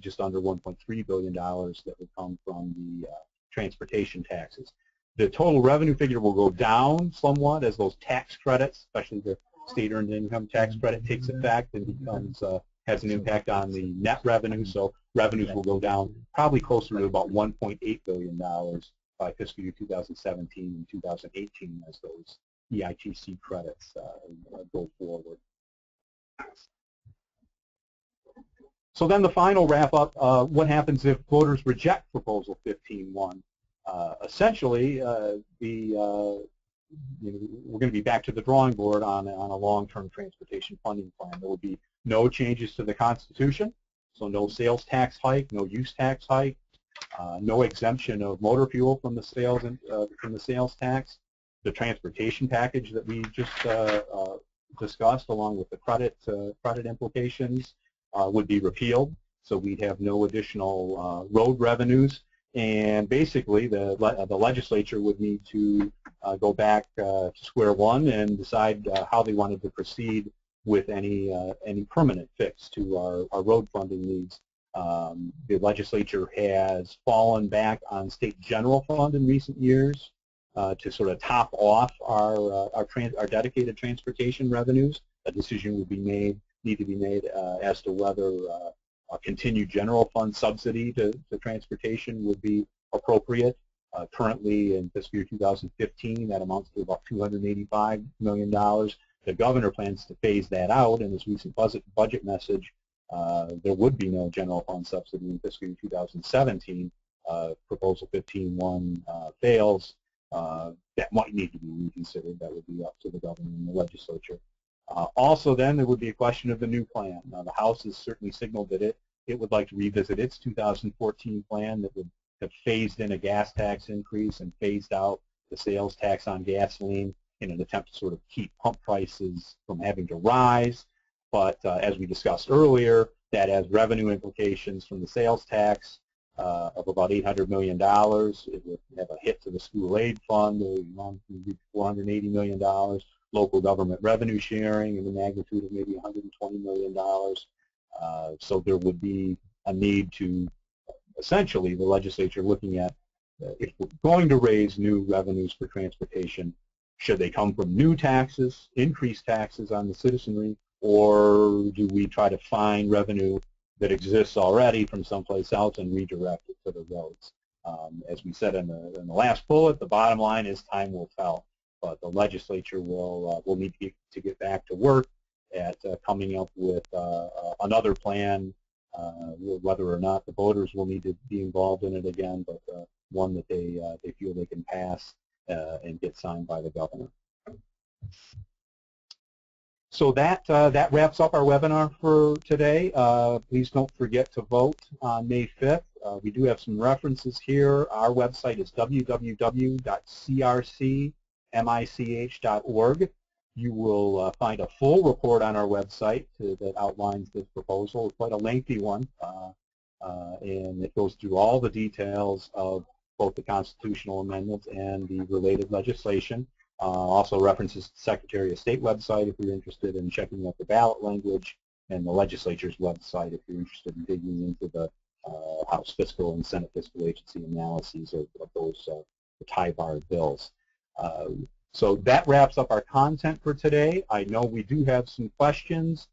just under $1.3 billion that would come from the transportation taxes. The total revenue figure will go down somewhat as those tax credits, especially the state earned income tax credit, takes effect and becomes has an impact on the net revenue. So revenues will go down probably closer to about $1.8 billion by fiscal year 2017 and 2018 as those EITC credits go forward. So then the final wrap-up, what happens if voters reject Proposal 15.1? Essentially, we're going to be back to the drawing board on a long-term transportation funding plan. There will be no changes to the Constitution, so no sales tax hike, no use tax hike, no exemption of motor fuel from the sales tax. The transportation package that we just discussed, along with the credit implications, would be repealed, so we'd have no additional road revenues, and basically the legislature would need to go back to square one and decide how they wanted to proceed with any permanent fix to our road funding needs. The legislature has fallen back on state general fund in recent years to sort of top off our dedicated transportation revenues. A decision would need to be made as to whether a continued general fund subsidy to transportation would be appropriate. Currently, in fiscal year 2015, that amounts to about $285 million. The governor plans to phase that out in his recent budget message. There would be no general fund subsidy in fiscal year 2017. Proposal 15.1 fails. That might need to be reconsidered. That would be up to the governor and the legislature. Also then, there would be a question of the new plan. Now, the House has certainly signaled that it would like to revisit its 2014 plan that would have phased in a gas tax increase and phased out the sales tax on gasoline in an attempt to sort of keep pump prices from having to rise. But as we discussed earlier, that has revenue implications from the sales tax of about $800 million. It would have a hit to the school aid fund, $480 million. Local government revenue sharing in the magnitude of maybe $120 million. So there would be a need to, essentially, the legislature looking at if we're going to raise new revenues for transportation, should they come from new taxes, increased taxes on the citizenry, or do we try to find revenue that exists already from someplace else and redirect it to the roads? As we said in the last bullet, the bottom line is time will tell, but the legislature will need to get back to work at coming up with another plan, whether or not the voters will need to be involved in it again, but one that they feel they can pass and get signed by the governor. So that wraps up our webinar for today. Please don't forget to vote on May 5th. We do have some references here. Our website is www.crcmich.org. You will find a full report on our website that outlines this proposal. It's quite a lengthy one, and it goes through all the details of both the constitutional amendments and the related legislation. Also references the Secretary of State website if you're interested in checking out the ballot language, and the legislature's website if you're interested in digging into the House Fiscal and Senate Fiscal Agency analyses of those the tie-bar bills. So that wraps up our content for today. I know we do have some questions.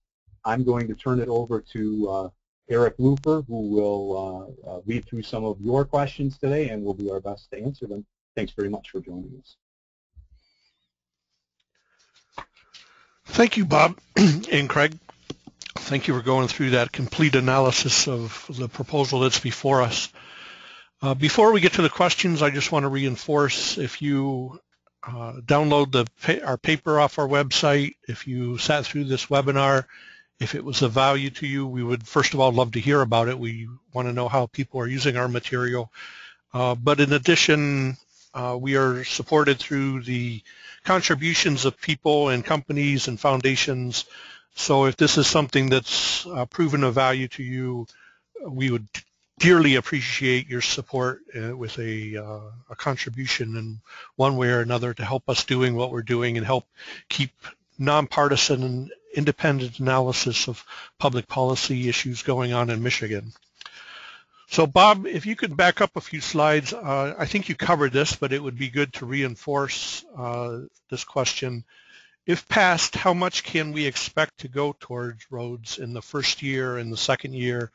I'm going to turn it over to Eric Luper, who will read through some of your questions today, and we'll do our best to answer them. Thanks very much for joining us. Thank you, Bob and Craig. Thank you for going through that complete analysis of the proposal that's before us. Before we get to the questions, I just want to reinforce, if you download our paper off our website, if you sat through this webinar, if it was of value to you, we would first of all love to hear about it. We want to know how people are using our material. But in addition, we are supported through the contributions of people and companies and foundations. So if this is something that's proven of value to you, we would dearly appreciate your support with a contribution in one way or another to help us doing what we're doing and help keep nonpartisan and independent analysis of public policy issues going on in Michigan. So Bob, if you could back up a few slides, I think you covered this, but it would be good to reinforce this question. If passed, how much can we expect to go towards roads in the first year and the second year?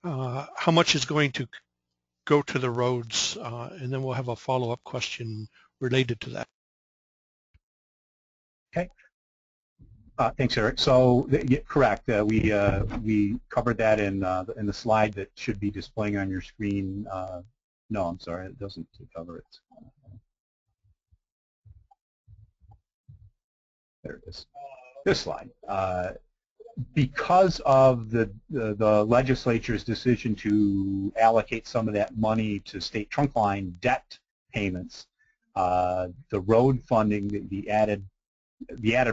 How much is going to go to the roads? And then we'll have a follow-up question related to that. Okay. Thanks, Eric. So, correct. We covered that in the slide that should be displaying on your screen. No, I'm sorry, it doesn't cover it. There it is. This slide. Because of the legislature's decision to allocate some of that money to state trunk line debt payments, the road funding, the added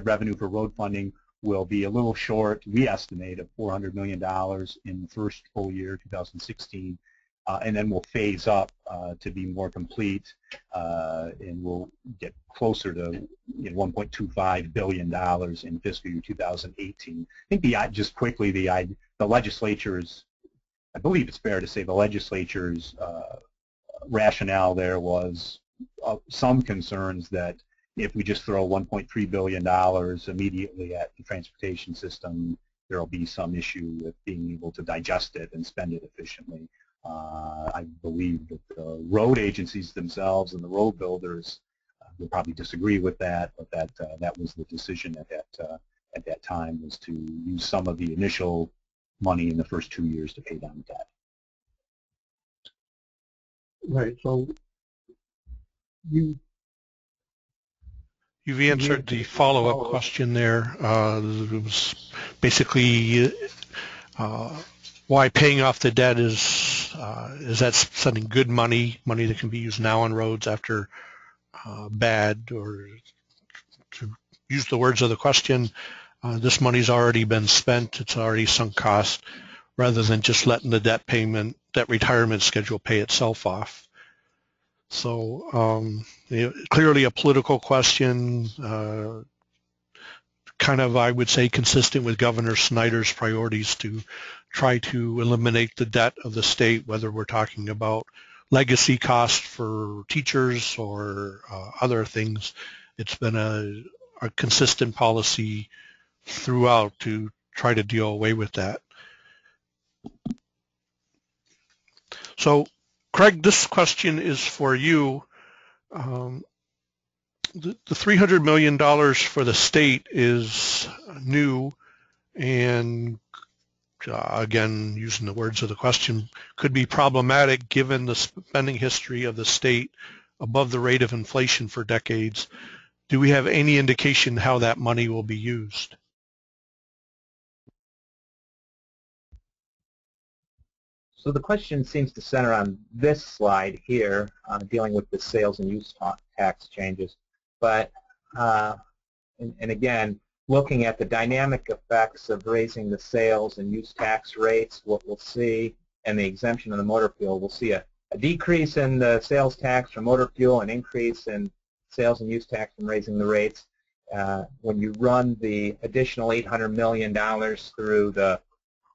revenue for road funding will be a little short, we estimate, of $400 million in the first full year, 2016, and then we'll phase up to be more complete, and we'll get closer to $1.25 billion in fiscal year 2018. I think just quickly, the legislature's, I believe it's fair to say the legislature's rationale there was some concerns that if we just throw $1.3 billion immediately at the transportation system, there will be some issue with being able to digest it and spend it efficiently. I believe that the road agencies themselves and the road builders would probably disagree with that, but that was the decision at that time, was to use some of the initial money in the first 2 years to pay down debt. Right. So You've answered the follow-up question there. It was basically why paying off the debt is that sending good money that can be used now on roads after bad, or to use the words of the question, this money's already been spent, it's already sunk cost, rather than just letting the debt retirement schedule pay itself off. So clearly a political question, kind of, I would say, consistent with Governor Snyder's priorities to try to eliminate the debt of the state, whether we're talking about legacy costs for teachers or other things. It's been a consistent policy throughout to try to deal away with that. So, Craig, this question is for you. The $300 million for the state is new and again, using the words of the question, could be problematic given the spending history of the state above the rate of inflation for decades. Do we have any indication how that money will be used? So the question seems to center on this slide here, dealing with the sales and use tax changes. But, and again, looking at the dynamic effects of raising the sales and use tax rates, what we'll see, and the exemption of the motor fuel, we'll see a decrease in the sales tax from motor fuel, an increase in sales and use tax from raising the rates. When you run the additional $800 million through the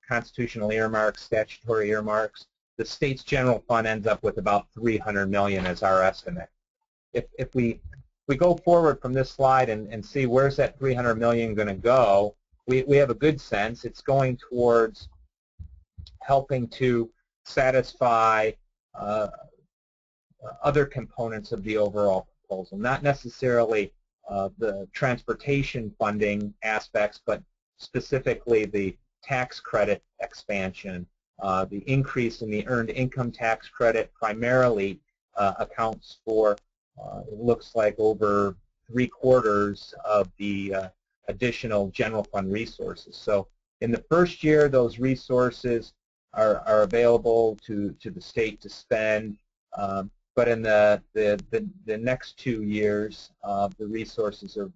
constitutional earmarks, statutory earmarks, the state's general fund ends up with about $300 million as our estimate. If we go forward from this slide and see where's that $300 million going to go, we have a good sense it's going towards helping to satisfy other components of the overall proposal, not necessarily the transportation funding aspects, but specifically the tax credit expansion. The increase in the earned income tax credit primarily accounts for, it looks like, over 3/4 of the additional general fund resources. So in the first year, those resources are available to the state to spend, but in the next 2 years, the resources are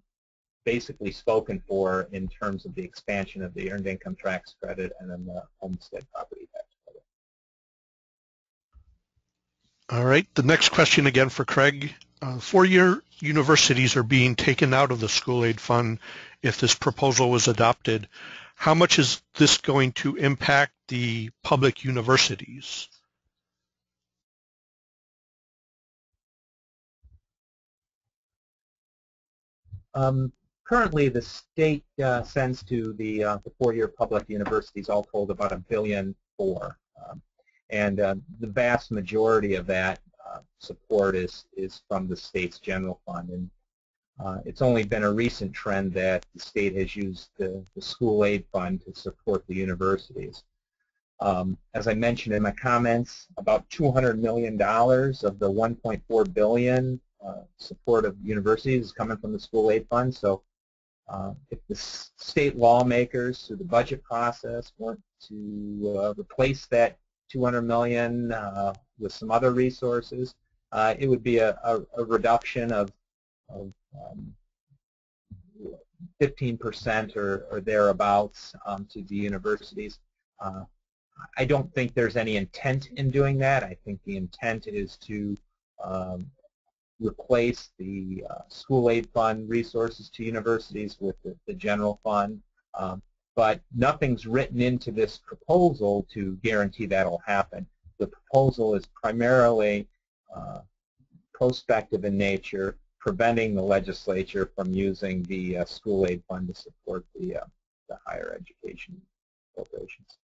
basically spoken for in terms of the expansion of the earned income tax credit and then the homestead property tax credit. All right, the next question again for Craig. Four-year universities are being taken out of the school aid fund if this proposal was adopted. How much is this going to impact the public universities? Currently, the state sends to the four-year public universities all told about $1.4 billion, and the vast majority of that support is from the state's general fund. And it's only been a recent trend that the state has used the school aid fund to support the universities. As I mentioned in my comments, about $200 million of the $1.4 billion support of universities is coming from the school aid fund. So if the state lawmakers through the budget process want to replace that $200 million with some other resources, it would be a reduction of 15% or thereabouts to the universities. I don't think there's any intent in doing that. I think the intent is to replace the school aid fund resources to universities with the general fund. But nothing's written into this proposal to guarantee that'll happen. The proposal is primarily prospective in nature, preventing the legislature from using the school aid fund to support the higher education corporations.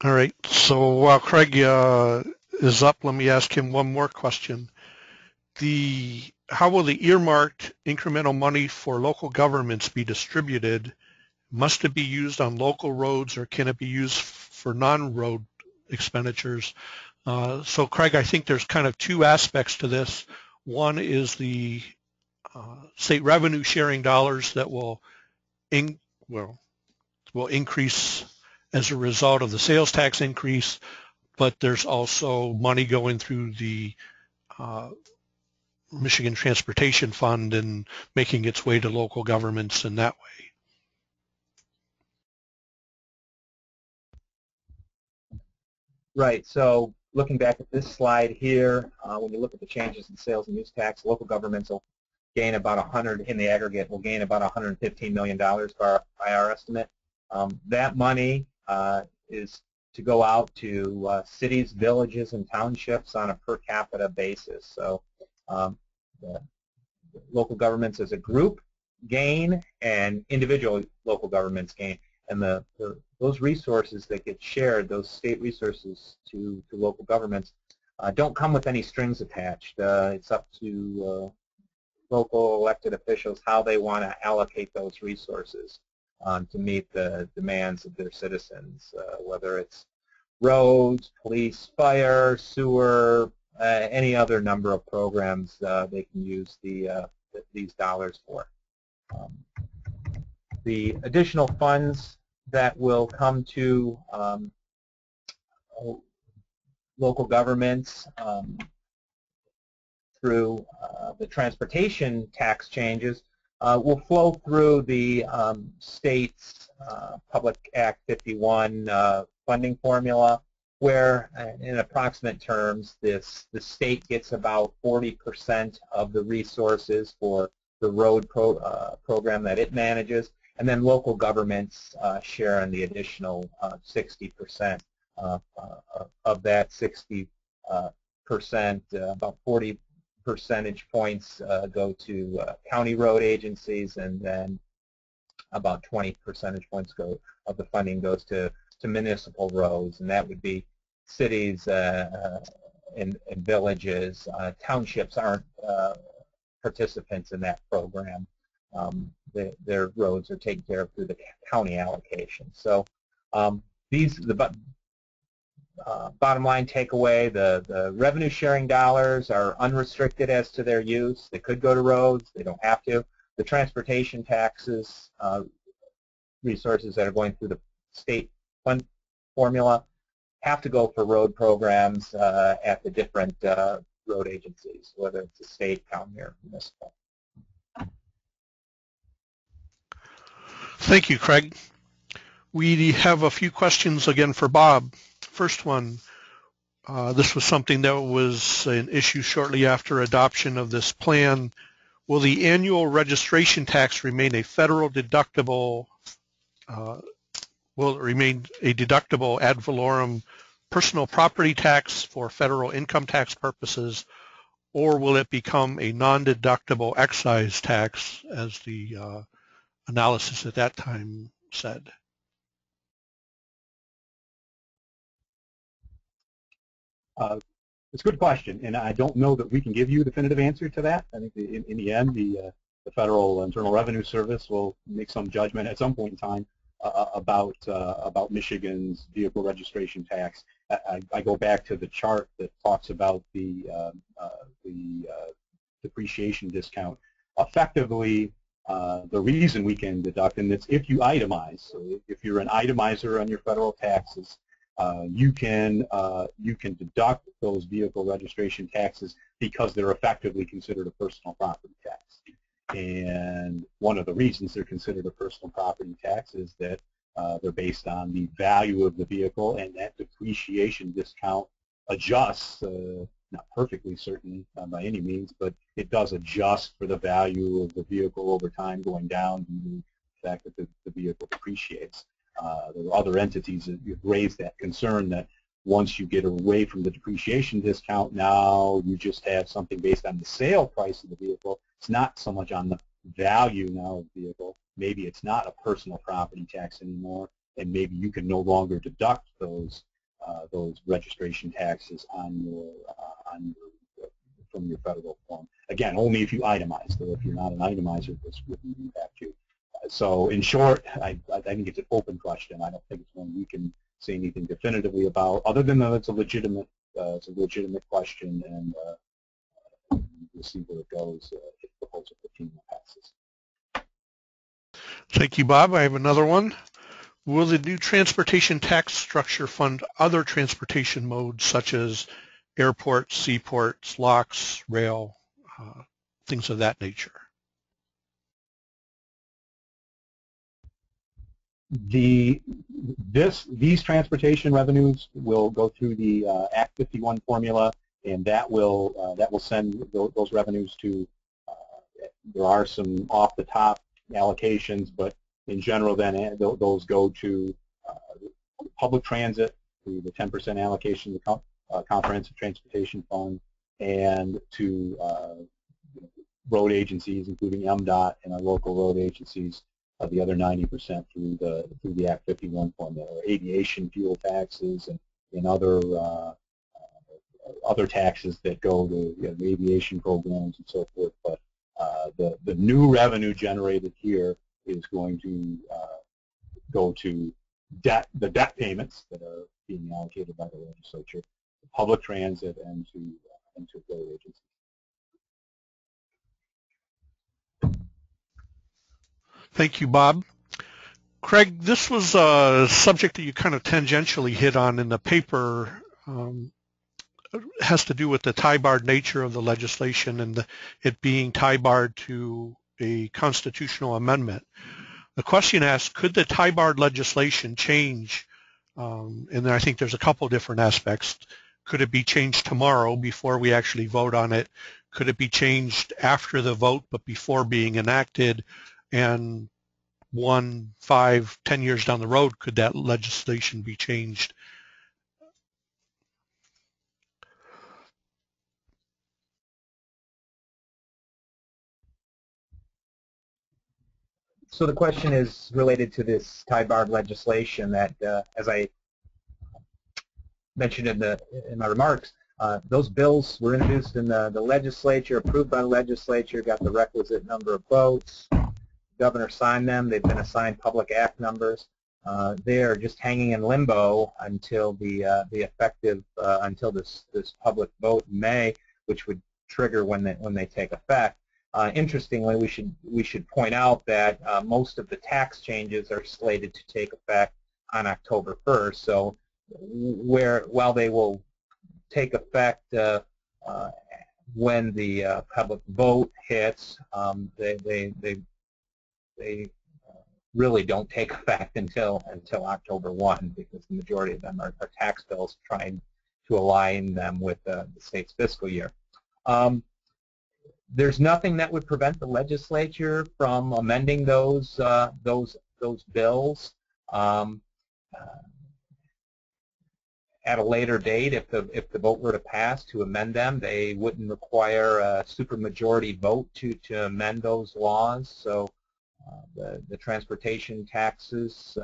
All right, so while Craig is up, let me ask him one more question. How will the earmarked incremental money for local governments be distributed? Must it be used on local roads, or can it be used for non-road expenditures? So Craig, I think there's kind of two aspects to this. One is the state revenue sharing dollars that will increase as a result of the sales tax increase, but there's also money going through the Michigan Transportation Fund and making its way to local governments in that way. Right, so looking back at this slide here, when you look at the changes in sales and use tax, local governments will gain about in the aggregate, will gain about $115 million by our estimate. That money is to go out to cities, villages, and townships on a per capita basis. So the local governments as a group gain and individual local governments gain. And those resources that get shared, those state resources to local governments, don't come with any strings attached. It's up to local elected officials how they want to allocate those resources to meet the demands of their citizens, whether it's roads, police, fire, sewer, any other number of programs they can use these dollars for. The additional funds that will come to local governments through the transportation tax changes will flow through the state's Public Act 51 funding formula, where in approximate terms the state gets about 40% of the resources for the road program that it manages, and then local governments share in the additional 60%. Of that 60%, about 40 percentage points go to county road agencies, and then about 20 percentage points of the funding goes to municipal roads, and that would be cities and villages. Townships aren't participants in that program. Their roads are taken care of through the county allocation. So bottom line takeaway, the revenue sharing dollars are unrestricted as to their use. They could go to roads. They don't have to. The transportation taxes resources that are going through the state fund formula have to go for road programs at the different road agencies, whether it's the state, county, or municipal. Thank you, Craig. We have a few questions again for Bob. First one, this was something that was an issue shortly after adoption of this plan. Will the annual registration tax remain a federal deductible? Will it remain a deductible ad valorem personal property tax for federal income tax purposes, or will it become a non-deductible excise tax, as the analysis at that time said? It's a good question, and I don't know that we can give you a definitive answer to that. I think in the end, the Federal Internal Revenue Service will make some judgment at some point in time about Michigan's vehicle registration tax. I go back to the chart that talks about the depreciation discount. Effectively, the reason we can deduct, and it's if you itemize. So if you're an itemizer on your federal taxes, you can deduct those vehicle registration taxes because they're effectively considered a personal property tax. And one of the reasons they're considered a personal property tax is that they're based on the value of the vehicle, and that depreciation discount adjusts, not perfectly certainly by any means, but it does adjust for the value of the vehicle over time going down due to the fact that the vehicle depreciates. There are other entities that have raised that concern that once you get away from the depreciation discount, now you just have something based on the sale price of the vehicle. It's not so much on the value now of the vehicle. Maybe it's not a personal property tax anymore, and maybe you can no longer deduct those registration taxes from your federal form. Again, only if you itemize. So if you're not an itemizer, this wouldn't impact you. So in short, I think it's an open question. I don't think it's one we can say anything definitively about, other than that it's a legitimate question, and we'll see where it goes if Proposal 15 passes. Thank you, Bob. I have another one. Will the new transportation tax structure fund other transportation modes such as airports, seaports, locks, rail, things of that nature? These transportation revenues will go through the Act 51 formula, and that will send those revenues to. There are some off-the-top allocations, but in general, then those go to public transit through the 10% allocation of the Comprehensive Transportation Fund, and to road agencies, including MDOT and our local road agencies, the other 90% through the Act 51 formula, or aviation fuel taxes and other taxes that go to aviation programs and so forth. But the new revenue generated here is going to go to the debt payments that are being allocated by the legislature, to public transit, and to road agencies. Thank you, Bob. Craig, this was a subject that you kind of tangentially hit on in the paper. It has to do with the tie-barred nature of the legislation and it being tie-barred to a constitutional amendment. The question asks, could the tie-barred legislation change? And I think there's a couple different aspects. Could it be changed tomorrow before we actually vote on it? Could it be changed after the vote but before being enacted? And 1, 5, 10 years down the road, could that legislation be changed? So the question is related to this tie-barred legislation that, as I mentioned in my remarks, those bills were introduced in the legislature, approved by the legislature, got the requisite number of votes. The governor signed them. They've been assigned public act numbers. They are just hanging in limbo until until this public vote in May, which would trigger when they take effect. Interestingly, we should point out that most of the tax changes are slated to take effect on October 1st. So, while they will take effect when the public vote hits, they really don't take effect until October 1, because the majority of them are tax bills trying to align them with the state's fiscal year. There's nothing that would prevent the legislature from amending those bills at a later date. If the vote were to pass to amend them, they wouldn't require a supermajority vote to amend those laws. So the transportation taxes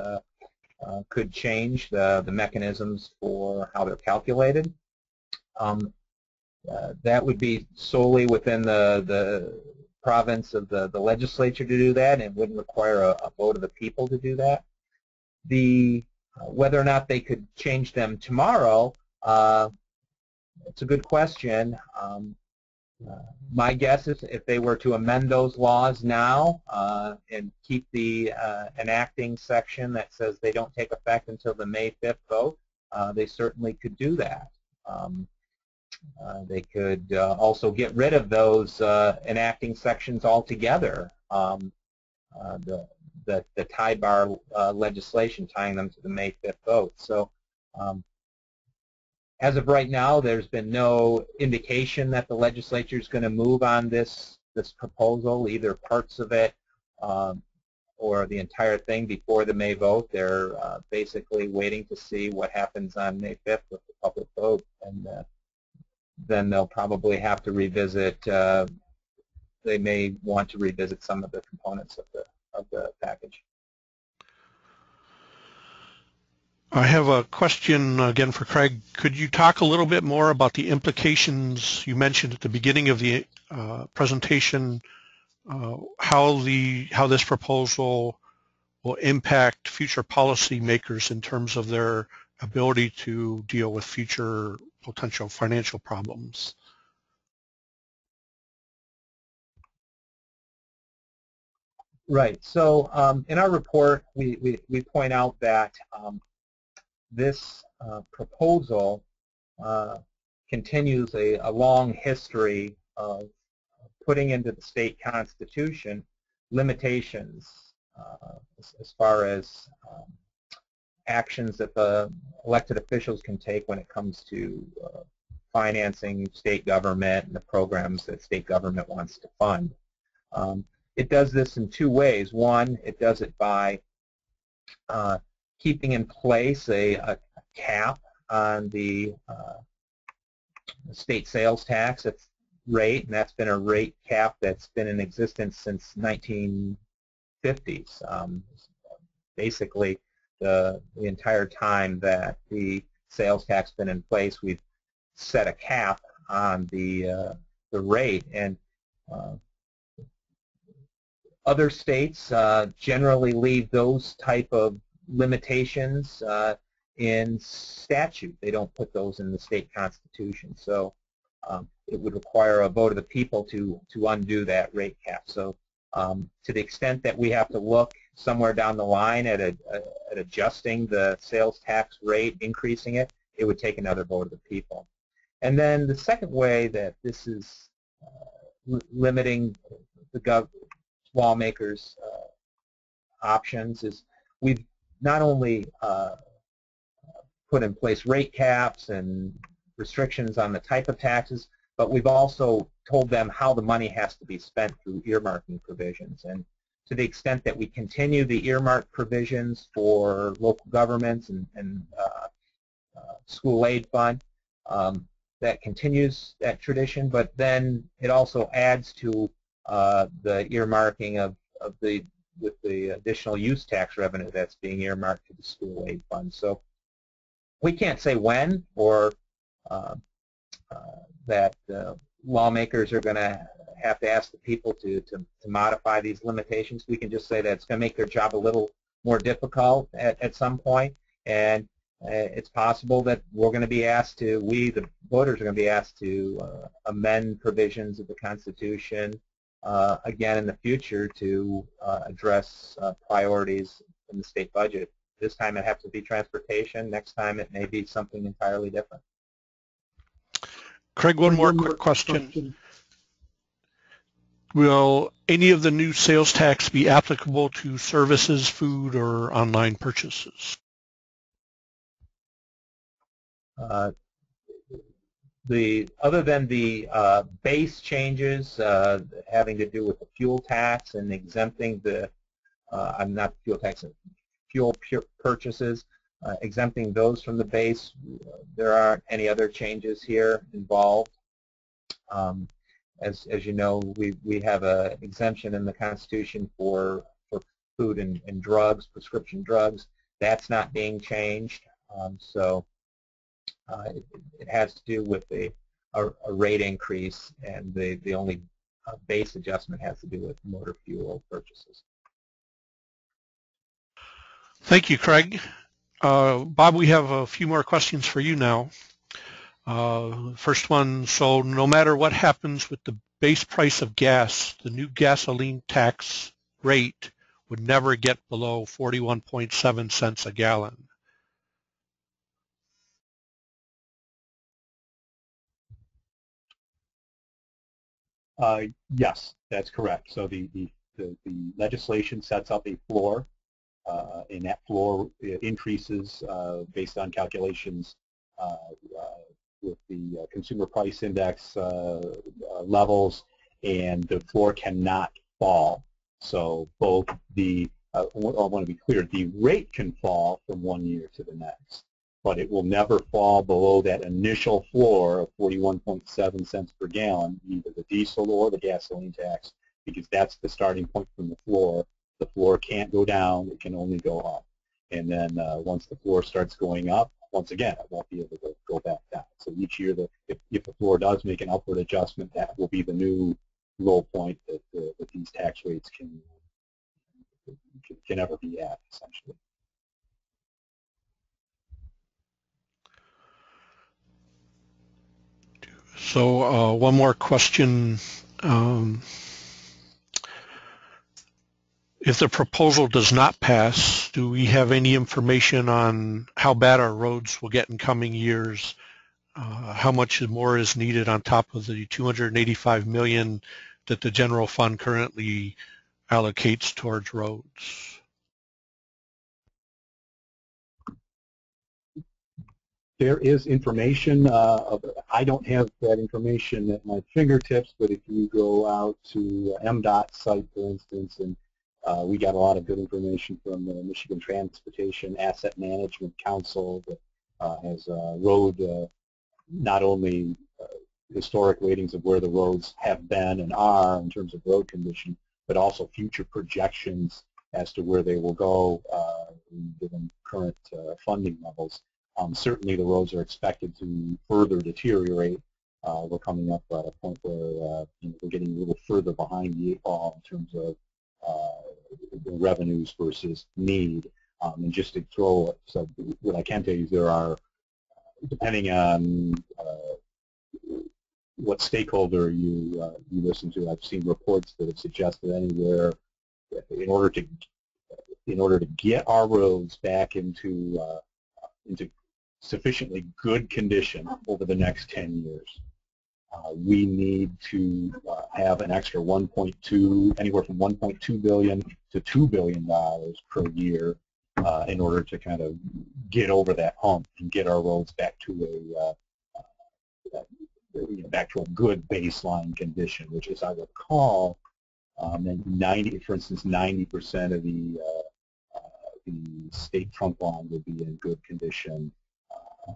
could change the mechanisms for how they're calculated. That would be solely within the province of the legislature to do that, and it wouldn't require a vote of the people to do that. Whether or not they could change them tomorrow, it's a good question. My guess is if they were to amend those laws now and keep the enacting section that says they don't take effect until the May 5th vote, they certainly could do that. They could also get rid of those enacting sections altogether, the tie-bar legislation tying them to the May 5th vote. So as of right now, there's been no indication that the legislature is going to move on this proposal, either parts of it or the entire thing before the May vote. They're basically waiting to see what happens on May 5th with the public vote, and then they'll probably have to revisit. They may want to revisit some of the components of the package. I have a question again for Craig. Could you talk a little bit more about the implications you mentioned at the beginning of the presentation, how this proposal will impact future policymakers in terms of their ability to deal with future potential financial problems? Right. So in our report, we point out that this proposal continues a long history of putting into the state constitution limitations as far as actions that the elected officials can take when it comes to financing state government and the programs that state government wants to fund. It does this in two ways. One, it does it by keeping in place a cap on the state sales tax. It's rate, and that's been a rate cap that's been in existence since 1950s. Basically, the entire time that the sales tax been in place, we've set a cap on the rate, and other states generally leave those type of limitations in statute. They don't put those in the state constitution. So it would require a vote of the people to undo that rate cap. So to the extent that we have to look somewhere down the line at adjusting the sales tax rate, increasing it, it would take another vote of the people. And then the second way that this is limiting the lawmakers' options is we've not only put in place rate caps and restrictions on the type of taxes, but we've also told them how the money has to be spent through earmarking provisions. And to the extent that we continue the earmark provisions for local governments and school aid fund, that continues that tradition, but then it also adds to the earmarking with the additional use tax revenue that's being earmarked to the school aid fund. So we can't say when or that lawmakers are going to have to ask the people to modify these limitations. We can just say that it's going to make their job a little more difficult at some point, and it's possible that we're going to be asked to, we, the voters, are going to be asked to amend provisions of the Constitution again in the future to address priorities in the state budget. This time it has to be transportation. Next time it may be something entirely different. Craig, one more quick question. Will any of the new sales tax be applicable to services, food, or online purchases? Other than the base changes having to do with the fuel tax and exempting the, not fuel tax, fuel purchases, exempting those from the base, there aren't any other changes here involved. As you know, we have an exemption in the Constitution for food and drugs, prescription drugs. That's not being changed. So it has to do with a rate increase, and the only base adjustment has to do with motor fuel purchases. Thank you, Craig. Bob, we have a few more questions for you now. First one, so no matter what happens with the base price of gas, the new gasoline tax rate would never get below 41.7 cents a gallon. Yes, that's correct. So the legislation sets up a floor, and that floor increases based on calculations with the consumer price index levels, and the floor cannot fall. So both I want to be clear, the rate can fall from one year to the next, but it will never fall below that initial floor of 41.7 cents per gallon, either the diesel or the gasoline tax, because that's the starting point from the floor. The floor can't go down, it can only go up. And then once the floor starts going up, once again, it won't be able to go back down. So each year, if the floor does make an upward adjustment, that will be the new low point that these tax rates can ever be at, essentially. So one more question. If the proposal does not pass, do we have any information on how bad our roads will get in coming years? How much more is needed on top of the $285 million that the general fund currently allocates towards roads? There is information. I don't have that information at my fingertips, but if you go out to MDOT's site, for instance, and we got a lot of good information from the Michigan Transportation Asset Management Council that has road not only historic ratings of where the roads have been and are in terms of road condition, but also future projections as to where they will go given current funding levels. Certainly the roads are expected to further deteriorate. We're coming up at a point where we're getting a little further behind the 8 ball in terms of the revenues versus need. And just to throw, so what I can tell you is there are, depending on what stakeholder you listen to, I've seen reports that have suggested anywhere in order to get our roads back into sufficiently good condition over the next 10 years, we need to have an extra anywhere from 1.2 billion to $2 billion per year in order to kind of get over that hump and get our roads back to a good baseline condition, which, as I recall, and 90% of the state trunk line would be in good condition. A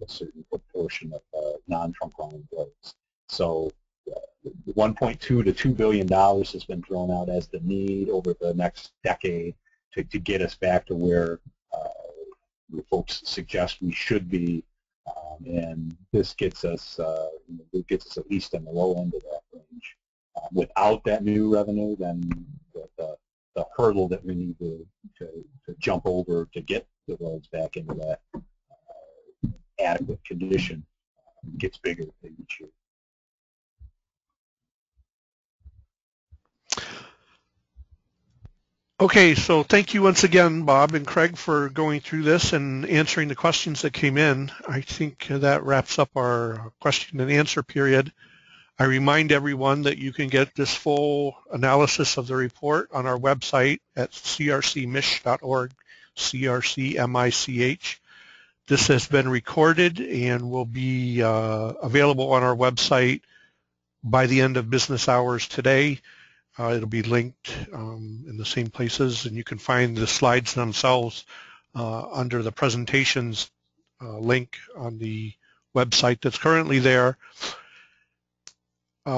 certain proportion of non-trunk line roads. So 1.2 to $2 billion has been thrown out as the need over the next decade to get us back to where the folks suggest we should be, and this gets us at least in the low end of that range. Without that new revenue, then the hurdle that we need to jump over to get the roads back into that adequate condition gets bigger each year. Okay, so thank you once again, Bob and Craig, for going through this and answering the questions that came in. I think that wraps up our question and answer period. I remind everyone that you can get this full analysis of the report on our website at crcmich.org, crcmich. This has been recorded and will be available on our website by the end of business hours today. It'll be linked in the same places, and you can find the slides themselves under the presentations link on the website that's currently there. We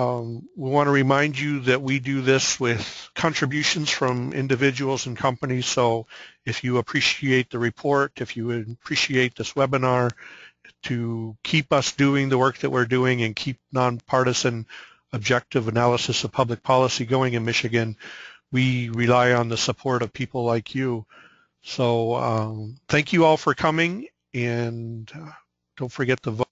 want to remind you that we do this with contributions from individuals and companies, so if you appreciate the report, if you appreciate this webinar, to keep us doing the work that we're doing and keep nonpartisan objective analysis of public policy going in Michigan, we rely on the support of people like you. So thank you all for coming, and don't forget to vote.